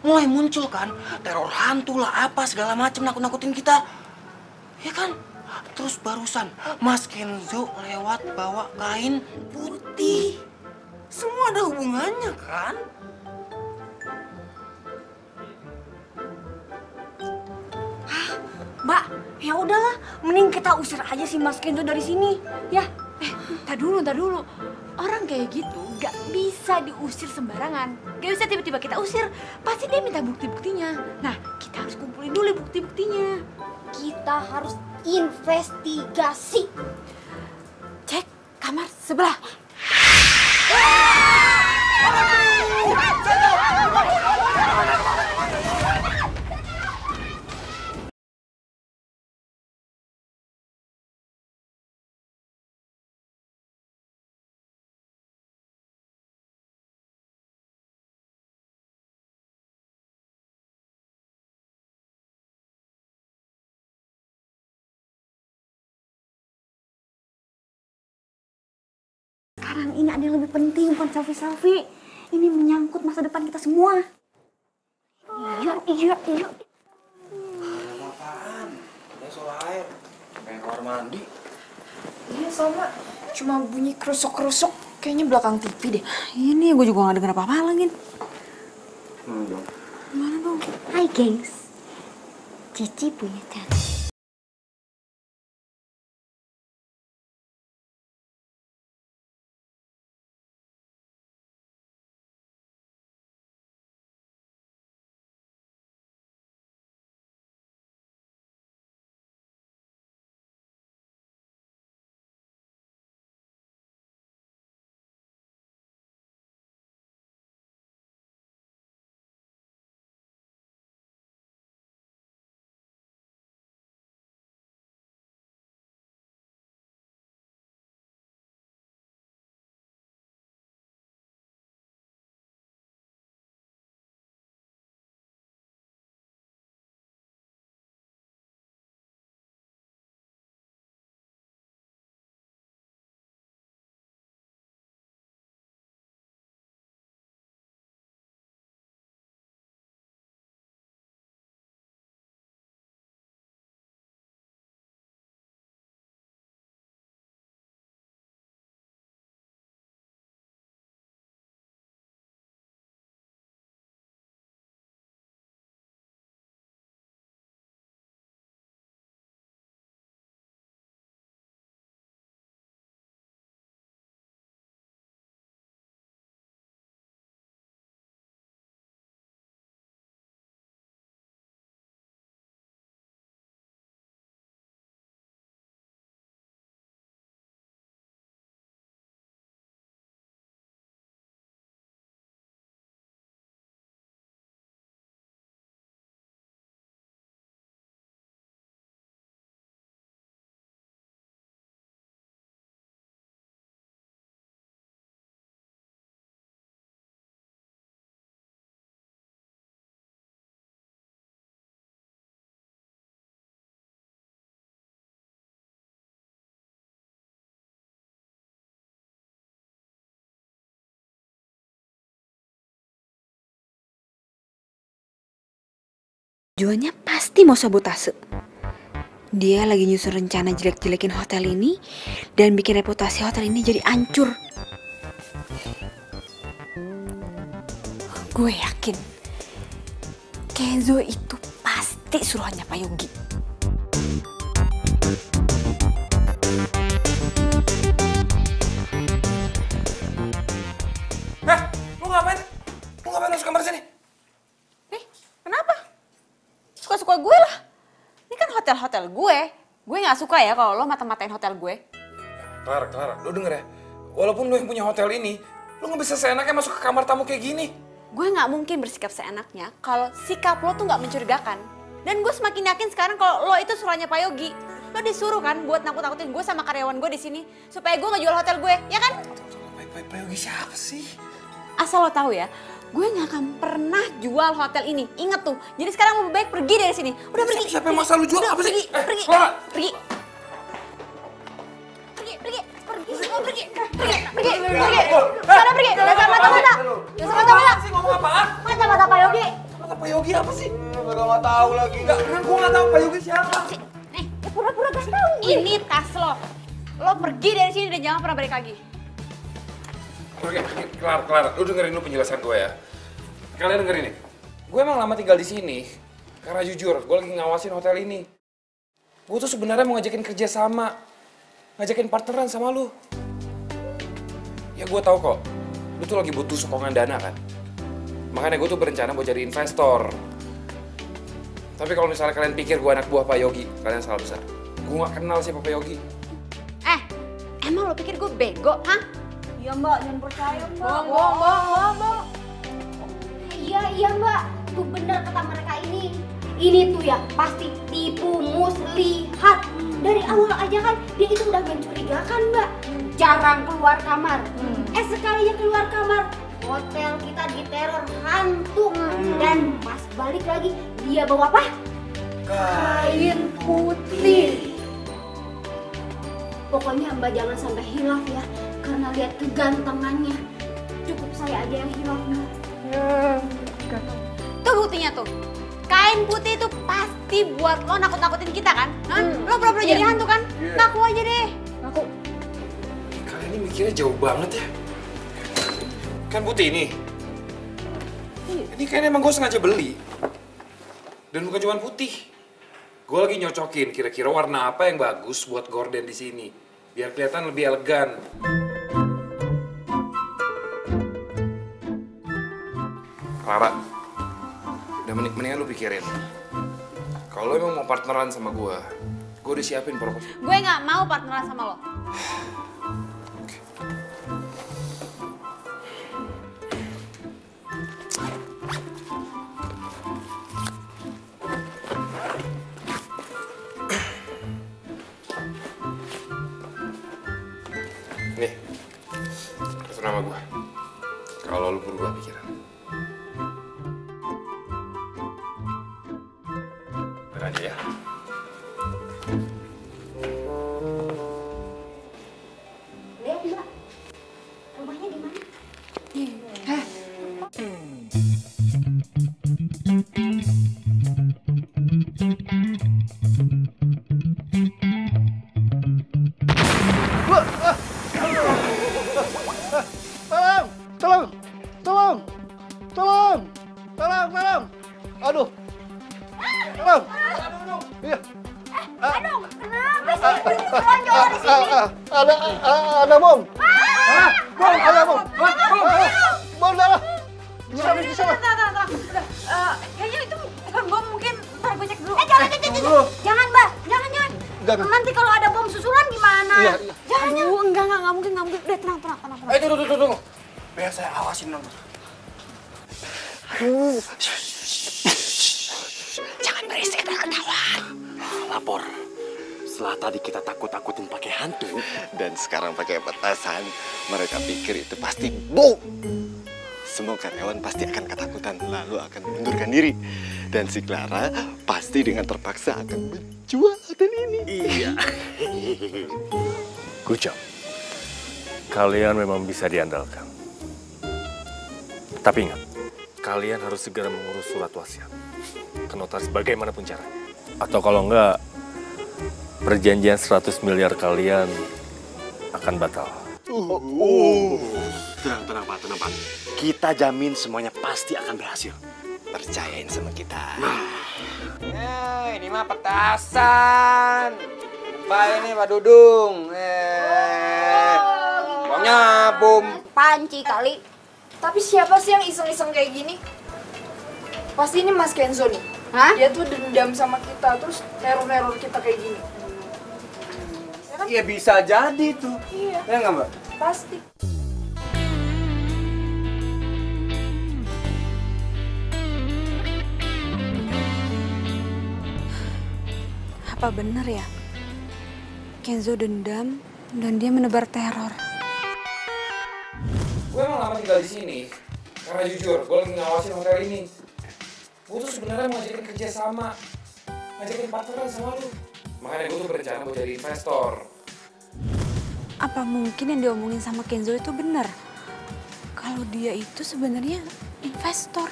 mulai muncul kan teror hantu lah apa segala macem nakut-nakutin kita. Ya kan? Terus barusan Mas Kenzo lewat bawa kain putih. Semua ada hubungannya kan? Mbak, ya udahlah, mending kita usir aja si Mas Kenzo dari sini, ya. Tar dulu. Orang kayak gitu gak bisa diusir sembarangan. Gak bisa tiba-tiba kita usir. Pasti dia minta bukti-buktinya. Nah, kita harus kumpulin dulu bukti-buktinya. Kita harus investigasi. Cek kamar sebelah. Ah! Sekarang ini ada yang lebih penting, bukan selfie-selfie. Ini menyangkut masa depan kita semua. Iya. Apaan? Udah soal air. Kayak kamar mandi. Iya sama, cuma bunyi kerusuk-kerusuk. Kayaknya belakang TV deh. Ini gue juga gak denger apa-apa lagi. Dong. Gimana dong? Hai gengs, Cici punya channel. Tujuannya pasti mau sabotase. Dia lagi nyusun rencana jelek-jelekin hotel ini dan bikin reputasi hotel ini jadi hancur. Gue yakin Kenzo itu pasti suruhannya Pak Yogi. Lu ngapain? Lu ngapain masuk kamar sini? Kenapa? Suka-suka gue lah. Ini kan hotel-hotel gue. Gue gak suka ya kalau lo mata-matain hotel gue. Clara, lu denger ya. Walaupun lu yang punya hotel ini, lu gak bisa seenaknya masuk ke kamar tamu kayak gini. Gue gak mungkin bersikap seenaknya kalau sikap lo tuh gak mencurigakan. Dan gue semakin yakin sekarang kalau lo itu suruhannya Pak Yogi. Lo disuruh kan buat nakut-nakutin gue sama karyawan gue di sini supaya gue ngejual hotel gue, ya kan? Pak Yogi siapa sih? Asal lo tahu ya, gue gak akan pernah jual hotel ini. Ingat tuh. Jadi sekarang lebih baik pergi dari sini. Udah pergi. Siapa yang masa lu jual? Apa sih? Pergi. Sana pergi. Dasar mata-mata. Sih ngomong apaan? Mata-mata Pak Yogi. Mata Pak Yogi apa sih? Gak tahu lagi. Enggak, gua gak tahu Pak Yogi siapa. Pura-pura gak tahu. Ini tas lo. Lo pergi dari sini dan jangan pernah balik lagi. Oke, Clara, lu dengerin dulu penjelasan gue ya. Kalian dengerin nih. Gue emang lama tinggal di sini. Karena jujur, gue lagi ngawasin hotel ini. Gue tuh sebenarnya mau ngajakin kerja sama. Ngajakin partneran sama lu. Ya gue tahu kok, lu tuh lagi butuh sokongan dana kan. Makanya gue tuh berencana buat jadi investor. Tapi kalau misalnya kalian pikir gue anak buah Pak Yogi, kalian salah besar. Gue gak kenal siapa Pak Yogi. Emang lo pikir gue bego, hah? Iya mbak, jangan percaya mbak. Bohong. Iya mbak, tuh bener kata mereka ini. Ini tuh ya pasti tipu muslihat. Dari awal aja kan dia itu udah mencurigakan mbak. Jarang keluar kamar. Sekalinya keluar kamar, hotel kita diteror hantu. Dan pas balik lagi dia bawa apa? Kain putih. Pokoknya mbak jangan sampai hilaf ya, karena lihat kegantengannya. Cukup saya aja yang hilaf mbak. Tuh buktinya tuh. Kain putih itu pasti buat lo nakut-nakutin kita kan? Hah? Lo pura-pura jadi hantu kan? Ngaku aja deh. Ngaku. Kalian ini mikirnya jauh banget ya. Kan putih ini. Ini kayaknya emang gue sengaja beli. Dan bukan cuma putih. Gue lagi nyocokin kira-kira warna apa yang bagus buat gorden di sini. Biar kelihatan lebih elegan. Clara, udah mendingan lu pikirin. Kalau lu emang mau partneran sama gue udah siapin proposal. Gue nggak mau partneran sama lo. Nih, itu nama gue. Kalau lu berubah pikiran. Bener aja ya. Lihat mbak, rumahnya di mana? Tolong! Aduh! Tolong! Iya. Aduh, kenapa sih berhenti selonjor di sini? Ada bom! Bom! Ada bom! Bom darah! Bisa. Kayaknya itu bukan bom, mungkin ntar gue cek dulu. Jangan mbak, jangan. Nanti kalau ada bom susulan gimana? Iya. Jangan. Enggak mungkin. Udah tenang. Tunggu. Biar saya awasin dong. Jangan berisik, ketahuan. Lapor. Setelah tadi kita takut-takutin pakai hantu dan sekarang pakai petasan, mereka pikir itu pasti bom. Semua karyawan pasti akan ketakutan, lalu akan mengundurkan diri. Dan si Clara pasti dengan terpaksa akan menjual hotel ini. Iya. Kucap, kalian memang bisa diandalkan. Tapi ingat, kalian harus segera mengurus surat wasiat ke notaris bagaimanapun caranya. Atau kalau enggak, perjanjian 100 miliar kalian akan batal. Tenang Pak. Kita jamin semuanya pasti akan berhasil. Percayain sama kita. Ini mah petasan. Pak ini Pak Dudung. Baunya bom. Panci kali. Tapi siapa sih yang iseng-iseng kayak gini? Pasti ini Mas Kenzo nih. Hah? Dia tuh dendam sama kita, terus neror-neror kita kayak gini. Ya kan? Iya bisa jadi tuh. Iya. Ya nggak Mbak? Pasti. Apa bener ya? Kenzo dendam dan dia menebar teror. Gue emang lama tinggal di sini karena jujur, gue lagi ngawasin hotel ini. Gue tuh sebenarnya mau ngajakin kerja sama, ngajakin partneran sama lu. Makanya gue tuh berencana mau jadi investor. Apa mungkin yang diomongin sama Kenzo itu benar? Kalau dia itu sebenarnya investor.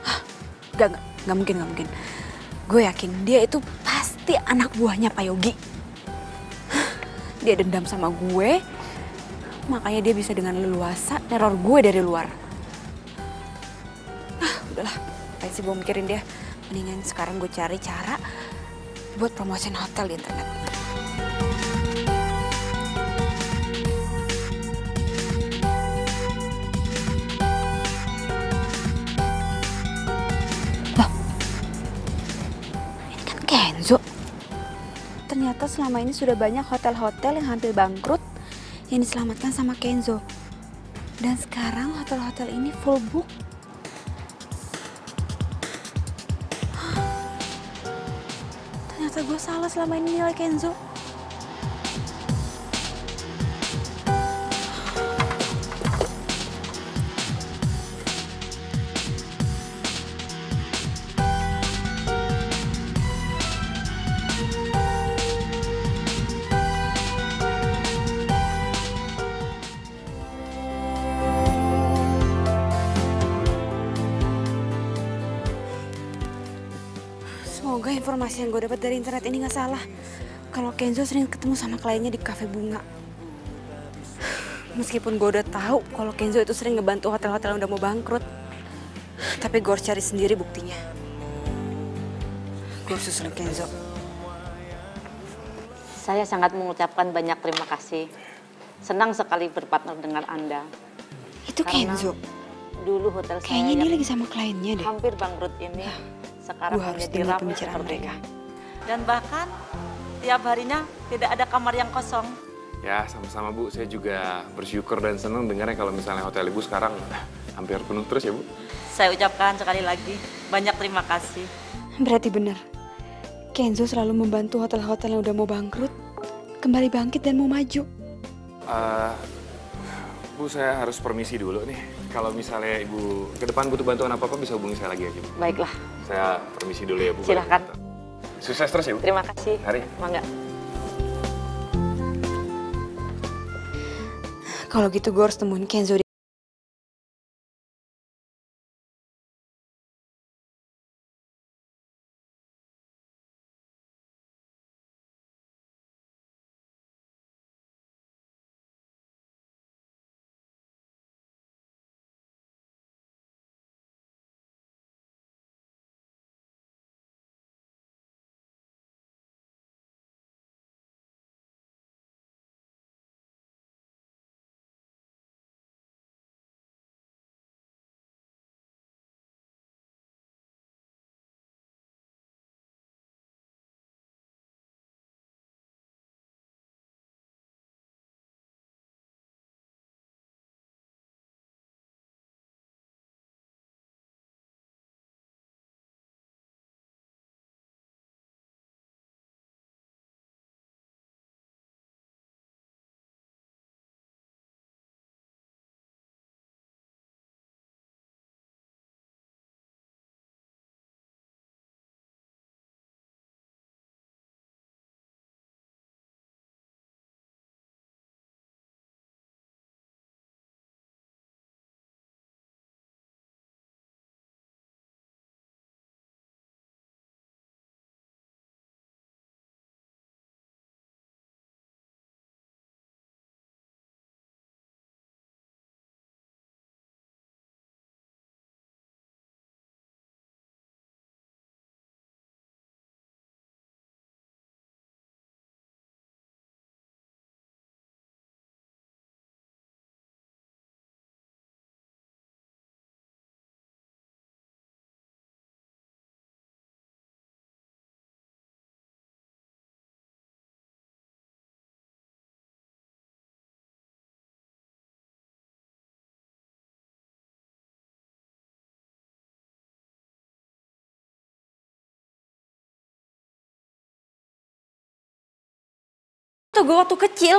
Hah, nggak mungkin. Gue yakin dia itu pasti anak buahnya Pak Yogi. Dia dendam sama gue, makanya dia bisa dengan leluasa neror gue dari luar. Udahlah, ngapain sih gue mikirin dia. Mendingan sekarang gue cari cara buat promosiin hotel di internet. Loh, ini kan Kenzo. Ternyata selama ini sudah banyak hotel-hotel yang hampir bangkrut yang diselamatkan sama Kenzo. Dan sekarang hotel-hotel ini full book. Ternyata gue salah selama ini nilai Kenzo. Semoga informasi yang gue dapat dari internet ini nggak salah. Kalau Kenzo sering ketemu sama kliennya di kafe bunga. Meskipun gue udah tahu kalau Kenzo itu sering ngebantu hotel-hotel yang udah mau bangkrut. Tapi gue harus cari sendiri buktinya. Gue harus susulin Kenzo. Saya sangat mengucapkan banyak terima kasih. Senang sekali berpartner dengan Anda. Itu Karena Kenzo. Dulu hotel saya Kayaknya dia yang lagi sama kliennya deh. hampir bangkrut ini sekarang Gue harus menjadi dengar ramai pembicaraan seperti mereka. ini. Dan bahkan tiap harinya tidak ada kamar yang kosong. Ya, sama-sama Bu. Saya juga bersyukur dan senang dengarnya kalau misalnya hotel Ibu sekarang hampir penuh terus ya Bu. Saya ucapkan sekali lagi banyak terima kasih. Berarti benar. Kenzo selalu membantu hotel-hotel yang udah mau bangkrut kembali bangkit dan mau maju. Bu, saya harus permisi dulu nih. Kalau misalnya Ibu ke depan butuh bantuan apa-apa bisa hubungi saya lagi aja Bu. Baiklah, Saya permisi dulu ya Bu. silahkan. Sukses terus ya Bu. Terima kasih. Mari. Mangga. Kalau gitu gue harus temuin Kenzo. Tuh gue waktu kecil.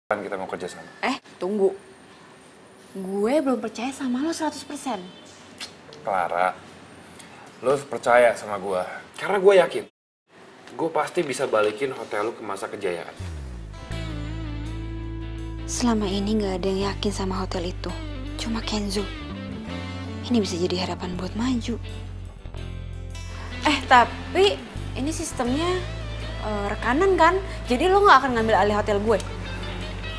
Kan kita mau kerja sama. Tunggu. Gue belum percaya sama lo 100%. Clara, lo percaya sama gue. Karena gue yakin, gue pasti bisa balikin hotel lo ke masa kejayaan. Selama ini gak ada yang yakin sama hotel itu. Cuma Kenzo. Ini bisa jadi harapan buat maju. Tapi ini sistemnya rekanan kan? Jadi lo gak akan ngambil alih hotel gue?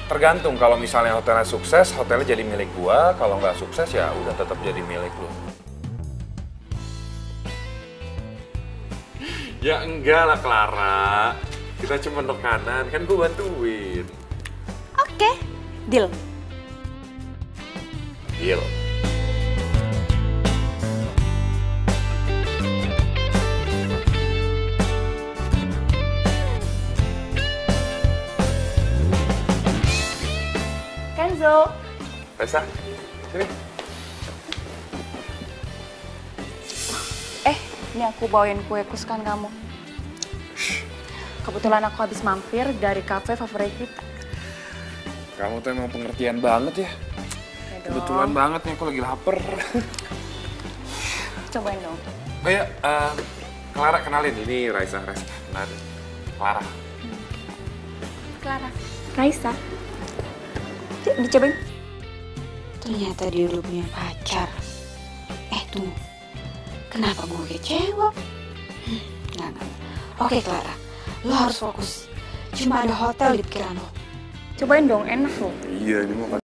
Tergantung, kalau misalnya hotelnya sukses, hotelnya jadi milik gue. Kalau nggak sukses ya udah tetap jadi milik lo. Ya enggak lah Clara, kita cuma rekanan, kan gue bantuin. Oke, deal. Deal. Kenzo. Raisa, sini. Ini aku bawain kue kesukaan kamu. Kebetulan aku habis mampir dari kafe favorit kita. Kamu tuh emang pengertian banget ya. Kebetulan banget nih, aku lagi lapar. Cobain dong. Oh ya, Clara kenalin, ini Raisa. Kenalin. Clara. Clara. Raisa. Dicobain. Ternyata dia udah punya pacar. Tunggu. Kenapa gue kecewa? Nggak. Oke Clara, lo harus fokus. Cuma ada hotel di pikiran lo. Cobain dong, enak loh. Iya, ini mau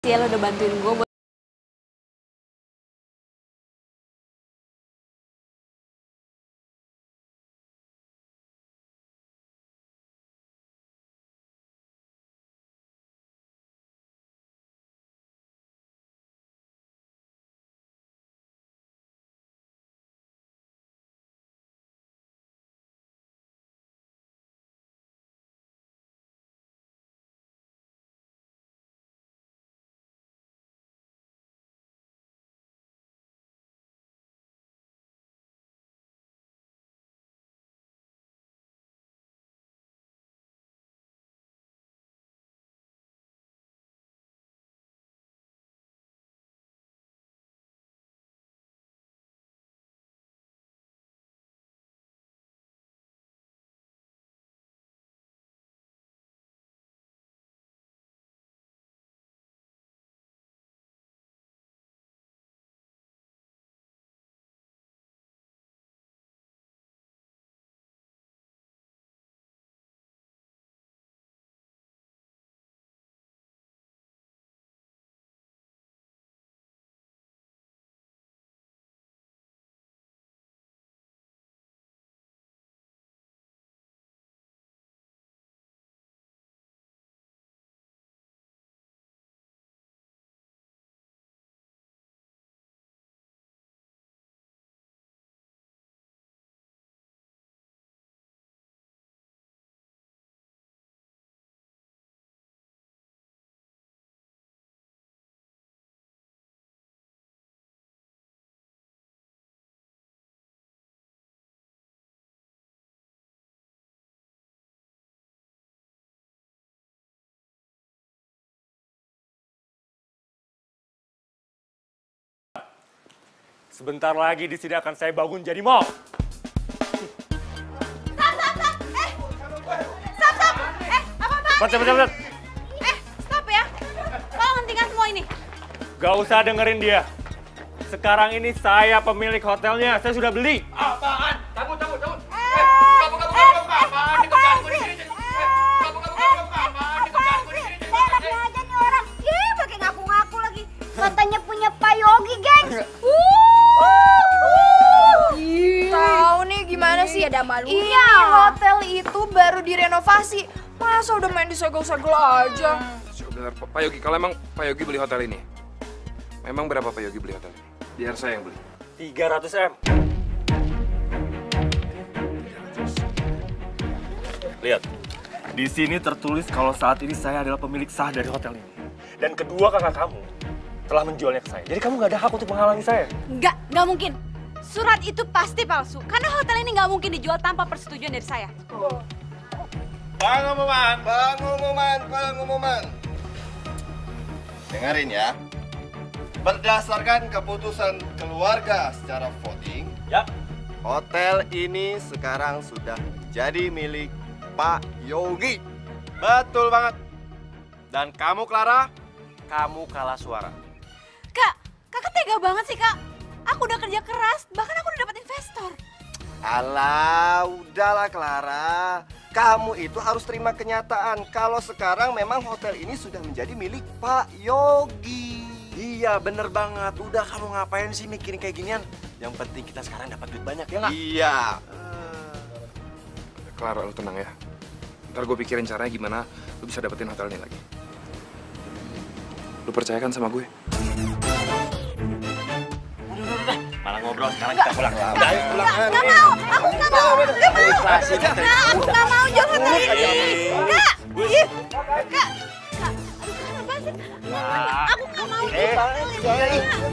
Ya lo udah bantuin gue buat Sebentar lagi di sini akan saya bangun jadi mall. Stop. Stop ya. Tolong hentikan semua ini. Gak usah dengerin dia. Sekarang ini saya pemilik hotelnya. Saya sudah beli. Apaan? Cabut. Katanya punya Pak Yogi, gengs. Tahu nih gimana sih? Ada malunya. Iya, hotel itu baru direnovasi. Masa udah main disegel-segel aja? Sebentar, Pak Yogi, kalau emang Pak Yogi beli hotel ini, memang berapa Pak Yogi beli hotel ini? Biar saya yang beli. 300 M. Lihat, di sini tertulis kalau saat ini saya adalah pemilik sah dari hotel ini. Dan kedua kakak kamu telah menjualnya ke saya. Jadi kamu nggak ada hak untuk menghalangi saya. Nggak mungkin. Surat itu pasti palsu. Karena hotel ini nggak mungkin dijual tanpa persetujuan dari saya. Pengumuman. Dengerin ya. Berdasarkan keputusan keluarga secara voting, ya, hotel ini sekarang sudah jadi milik Pak Yogi. Betul banget. Dan kamu Clara, kamu kalah suara. Kakak tega banget sih, Kak. Aku udah kerja keras, bahkan aku udah dapat investor. Alah, udahlah Clara. Kamu itu harus terima kenyataan kalau sekarang memang hotel ini sudah menjadi milik Pak Yogi. Iya, bener banget. Udah kamu ngapain sih mikirin kayak ginian? Yang penting kita sekarang dapat duit banyak, ya nggak? Iya. Clara, lu tenang ya. Ntar gue pikirin caranya gimana lu bisa dapetin hotel ini lagi. Lu percaya kan sama gue? Malah ngobrol, sekarang kita pulang. Nggak mau. Aku nggak mau jual hotel ini. Kak. Aku nggak mau jual hotel ini.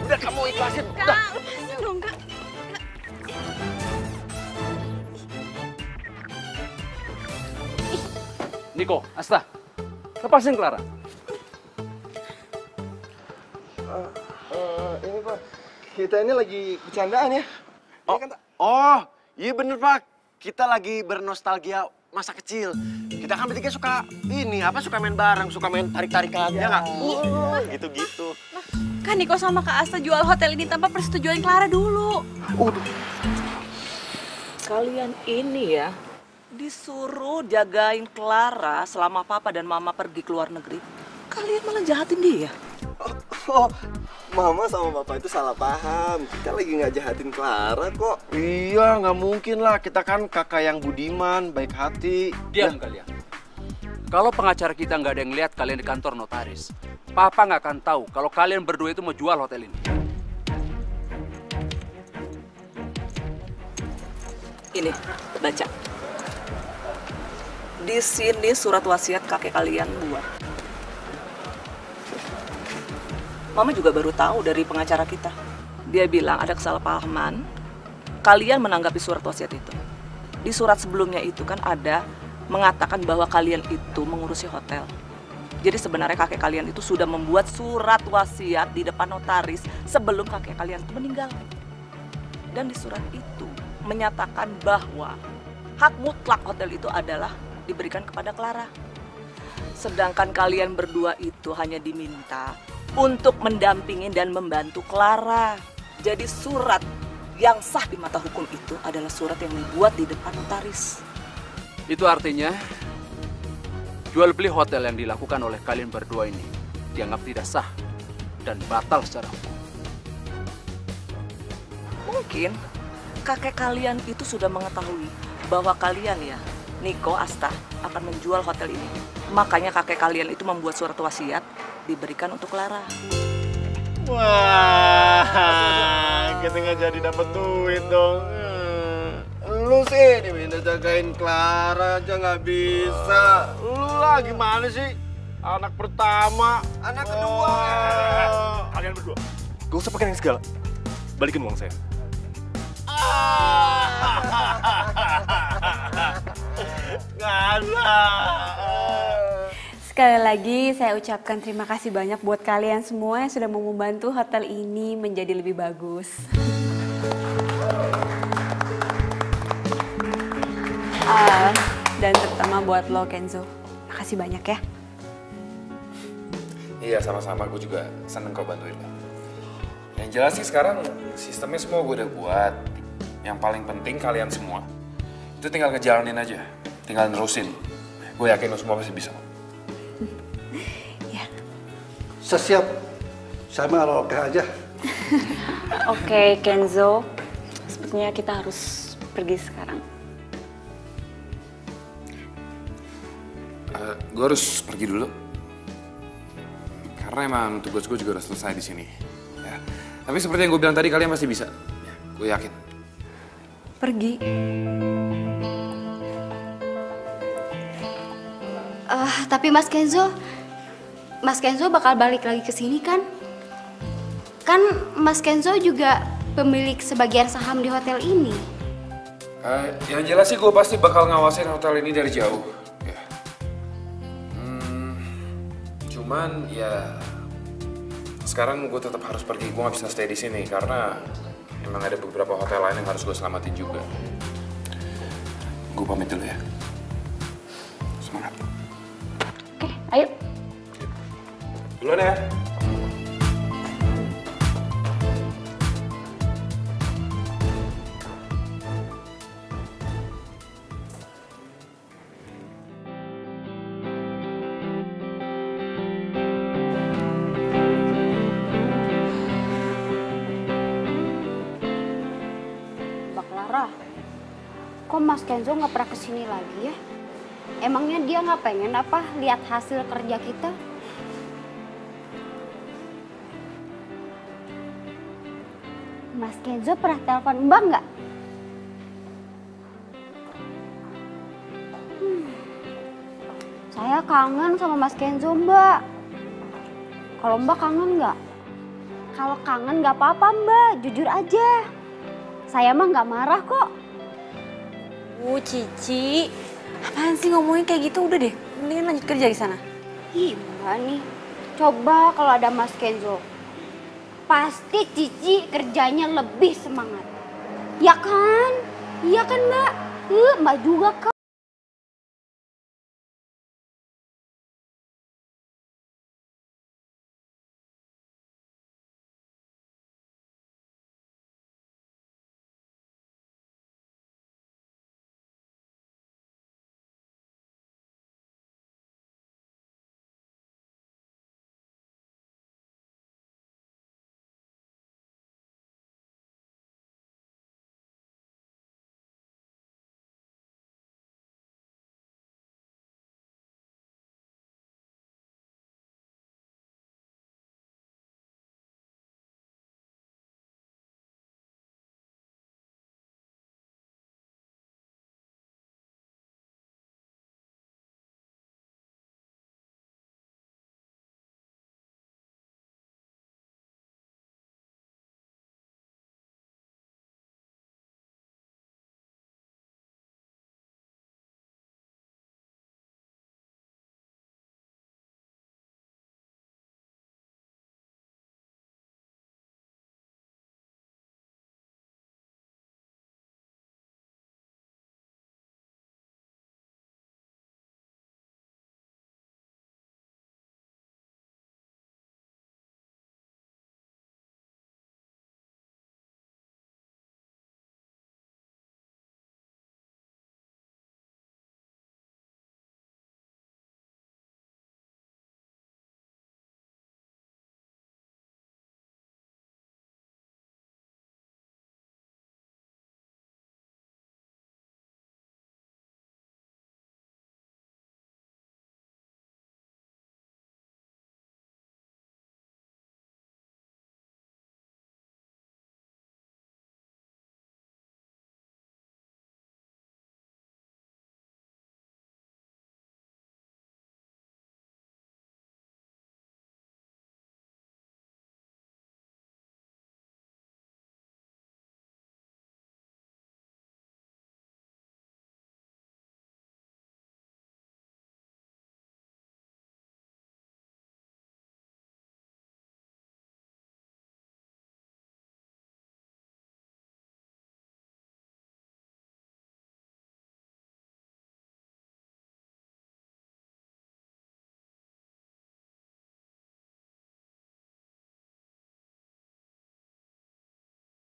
Udah kamu ikhlasin. Kak, lepasin dong, Kak. Niko, Asta, lepasin Clara. Ini Pak, kita ini lagi bercandaan ya. Oh, iya bener Pak. Kita lagi bernostalgia masa kecil. Kita kan bertiga suka main bareng, suka main tarik-tarikan, ya nggak? Gitu-gitu. Kan Niko sama Kak Asta jual hotel ini tanpa persetujuan Clara dulu. Kalian ini ya disuruh jagain Clara selama Papa dan Mama pergi ke luar negeri. Kalian malah jahatin dia. Mama sama Bapak itu salah paham. Kita lagi nggak jahatin Clara kok. Iya, nggak mungkin lah. Kita kan kakak yang budiman, baik hati. Diam kalian. Kalau pengacara kita nggak ada yang lihat kalian di kantor notaris, Papa nggak akan tahu kalau kalian berdua itu mau jual hotel ini. Ini, baca. Di sini surat wasiat kakek kalian buat. Mama juga baru tahu dari pengacara kita. Dia bilang ada kesalahpahaman, kalian menanggapi surat wasiat itu. Di surat sebelumnya itu kan ada mengatakan bahwa kalian itu mengurusi hotel. Jadi sebenarnya kakek kalian itu sudah membuat surat wasiat di depan notaris sebelum kakek kalian itu meninggal. Dan di surat itu menyatakan bahwa hak mutlak hotel itu adalah diberikan kepada Clara. Sedangkan kalian berdua itu hanya diminta untuk mendampingi dan membantu Clara. Jadi surat yang sah di mata hukum itu adalah surat yang dibuat di depan notaris. Itu artinya jual beli hotel yang dilakukan oleh kalian berdua ini dianggap tidak sah dan batal secara hukum. Mungkin kakek kalian itu sudah mengetahui bahwa kalian ya, Niko, Asta, akan menjual hotel ini. Makanya kakek kalian itu membuat surat wasiat diberikan untuk Clara. Wah, kita nggak jadi dapat duit dong. Lu sih diminta jagain Clara aja nggak bisa. Lu lah gimana sih? Anak pertama, anak kedua. Kalian berdua, gak usah pakai yang segala. Balikin uang saya. Sekali lagi saya ucapkan terima kasih banyak buat kalian semua yang sudah mau membantu hotel ini menjadi lebih bagus. Dan terutama buat lo, Kenzo. Makasih banyak ya. Iya, sama-sama. Gue juga seneng kau bantuin lo. Yang jelas sih sekarang sistemnya semua gue udah buat. Yang paling penting kalian semua itu tinggal ngejalanin aja. Tinggal nerusin. Gue yakin lo semua pasti bisa. Saya siap. Saya mau oke aja. Oke, Kenzo. Sepertinya kita harus pergi sekarang. Gue harus pergi dulu. Karena emang tugas gue juga udah selesai di sini. Ya. Tapi seperti yang gue bilang tadi, kalian pasti bisa. Ya, gue yakin. Pergi? Tapi Mas Kenzo bakal balik lagi ke sini kan? Kan Mas Kenzo juga pemilik sebagian saham di hotel ini. Yang jelas sih gue pasti bakal ngawasin hotel ini dari jauh. Ya. Cuman ya sekarang gue tetap harus pergi. Gue nggak bisa stay di sini karena emang ada beberapa hotel lain yang harus gue selamatin juga. Gue pamit dulu ya. Semangat. Oke, ayo. Duluan ya. Mbak Clara, kok Mas Kenzo nggak pernah kesini lagi ya? Emangnya dia nggak pengen apa lihat hasil kerja kita? Mas Kenzo pernah telepon Mbak nggak? Saya kangen sama Mas Kenzo, Mbak. Kalau Mbak kangen nggak? Kalau kangen nggak apa-apa, Mbak. Jujur aja. Saya mah nggak marah kok. Cici. Apaan sih ngomongin kayak gitu? Udah deh, mendingan lanjut kerja di sana. Ih, Mbak nih. Coba kalau ada Mas Kenzo. Pasti Cici kerjanya lebih semangat. Ya kan? Iya kan, Mbak? Mbak juga kan.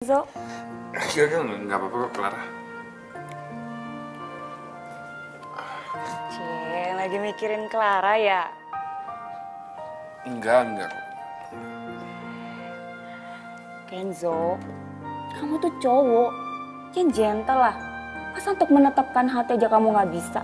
Kenzo? Enggak apa-apa kok, Clara. Cie, lagi mikirin Clara ya? Enggak kok. Kenzo, kamu tuh cowok, yang gentle lah. Masa untuk menetapkan hati aja kamu nggak bisa?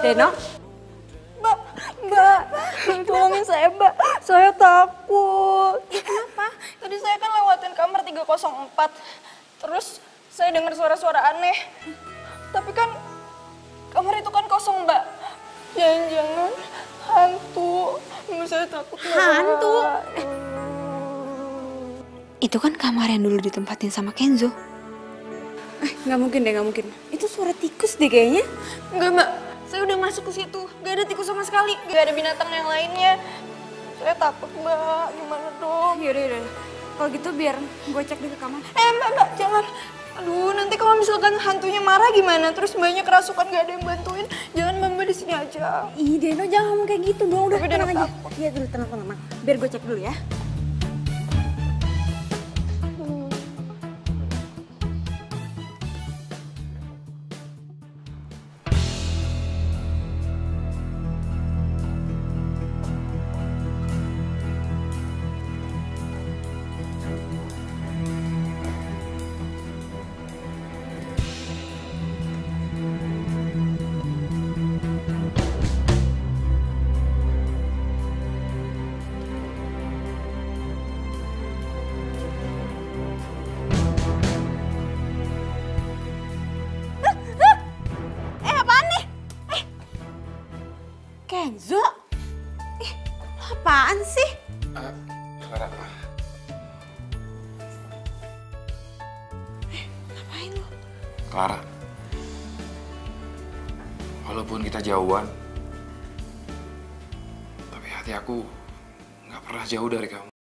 Deno? Mbak, tolongin saya, Mbak. Saya takut. Kenapa? Tadi saya kan lewatin kamar 304. Terus saya dengar suara-suara aneh. Tapi kan kamar itu kan kosong, Mbak. Jangan-jangan hantu. Saya takut, Mbak. Hantu? Itu kan kamar yang dulu ditempatin sama Kenzo. Nggak mungkin deh, nggak mungkin. Itu suara tikus deh kayaknya. Enggak, Mbak. Saya udah masuk ke situ. Gak ada tikus sama sekali. Gak ada binatang yang lainnya. Saya takut, Mbak. Gimana dong? Yaudah. Kalau gitu biar gue cek dulu ke kamar. Mbak, jangan. Aduh, nanti kalau misalkan hantunya marah gimana? Terus mbaknya kerasukan gak ada yang bantuin. Jangan Mbak di sini aja. Ih, Deno jangan ngomong kayak gitu dong. Udah, Tapi tenang Deno aja. Iya, dulu tenang. Biar gue cek dulu ya. Kenzo? Apaan sih? Clara. Ngapain lo? Clara. Walaupun kita jauhan, tapi hati aku nggak pernah jauh dari kamu.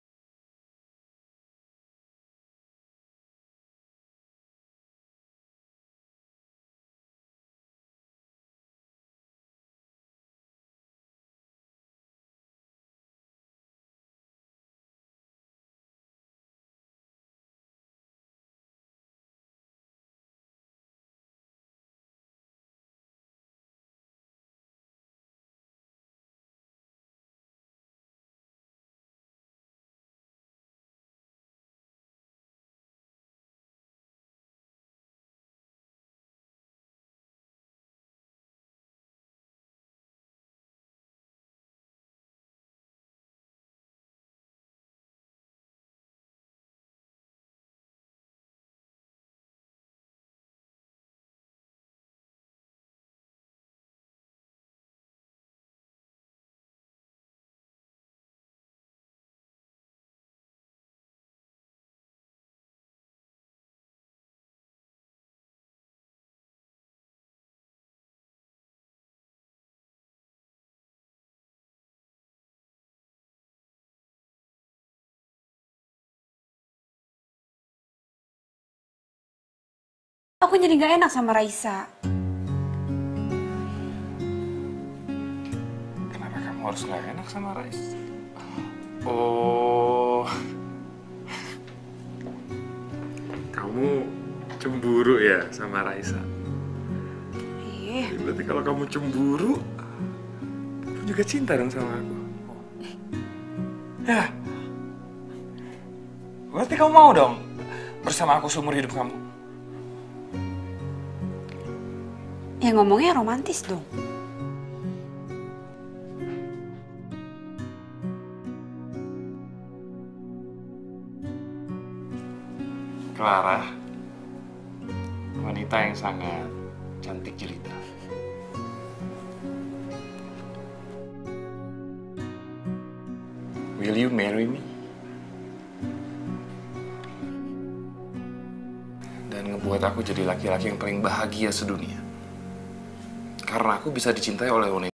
Aku jadi gak enak sama Raisa. Kenapa kamu harus gak enak sama Raisa? Oh, kamu cemburu ya sama Raisa? Iya. Berarti kalau kamu cemburu, kamu juga cinta dong sama aku. Ya, berarti kamu mau dong bersama aku seumur hidup kamu? Ya ngomongnya romantis dong. Clara, wanita yang sangat cantik jelita. Will you marry me? Dan ngebuat aku jadi laki-laki yang paling bahagia sedunia. karena aku bisa dicintai oleh wanita.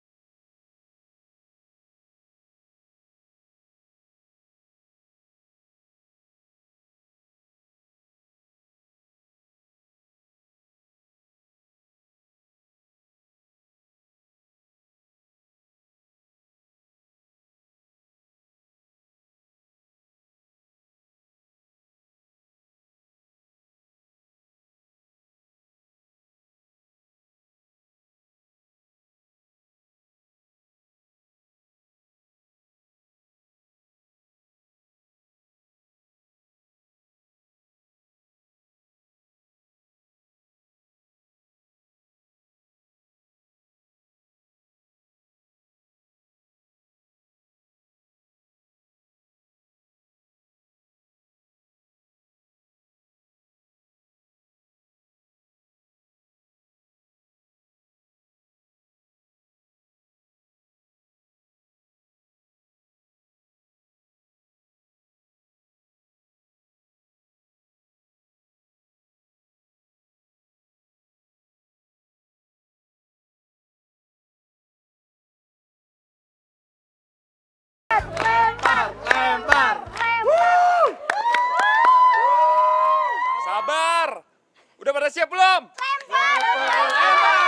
Sabar! Udah pada siap belum? Lempar!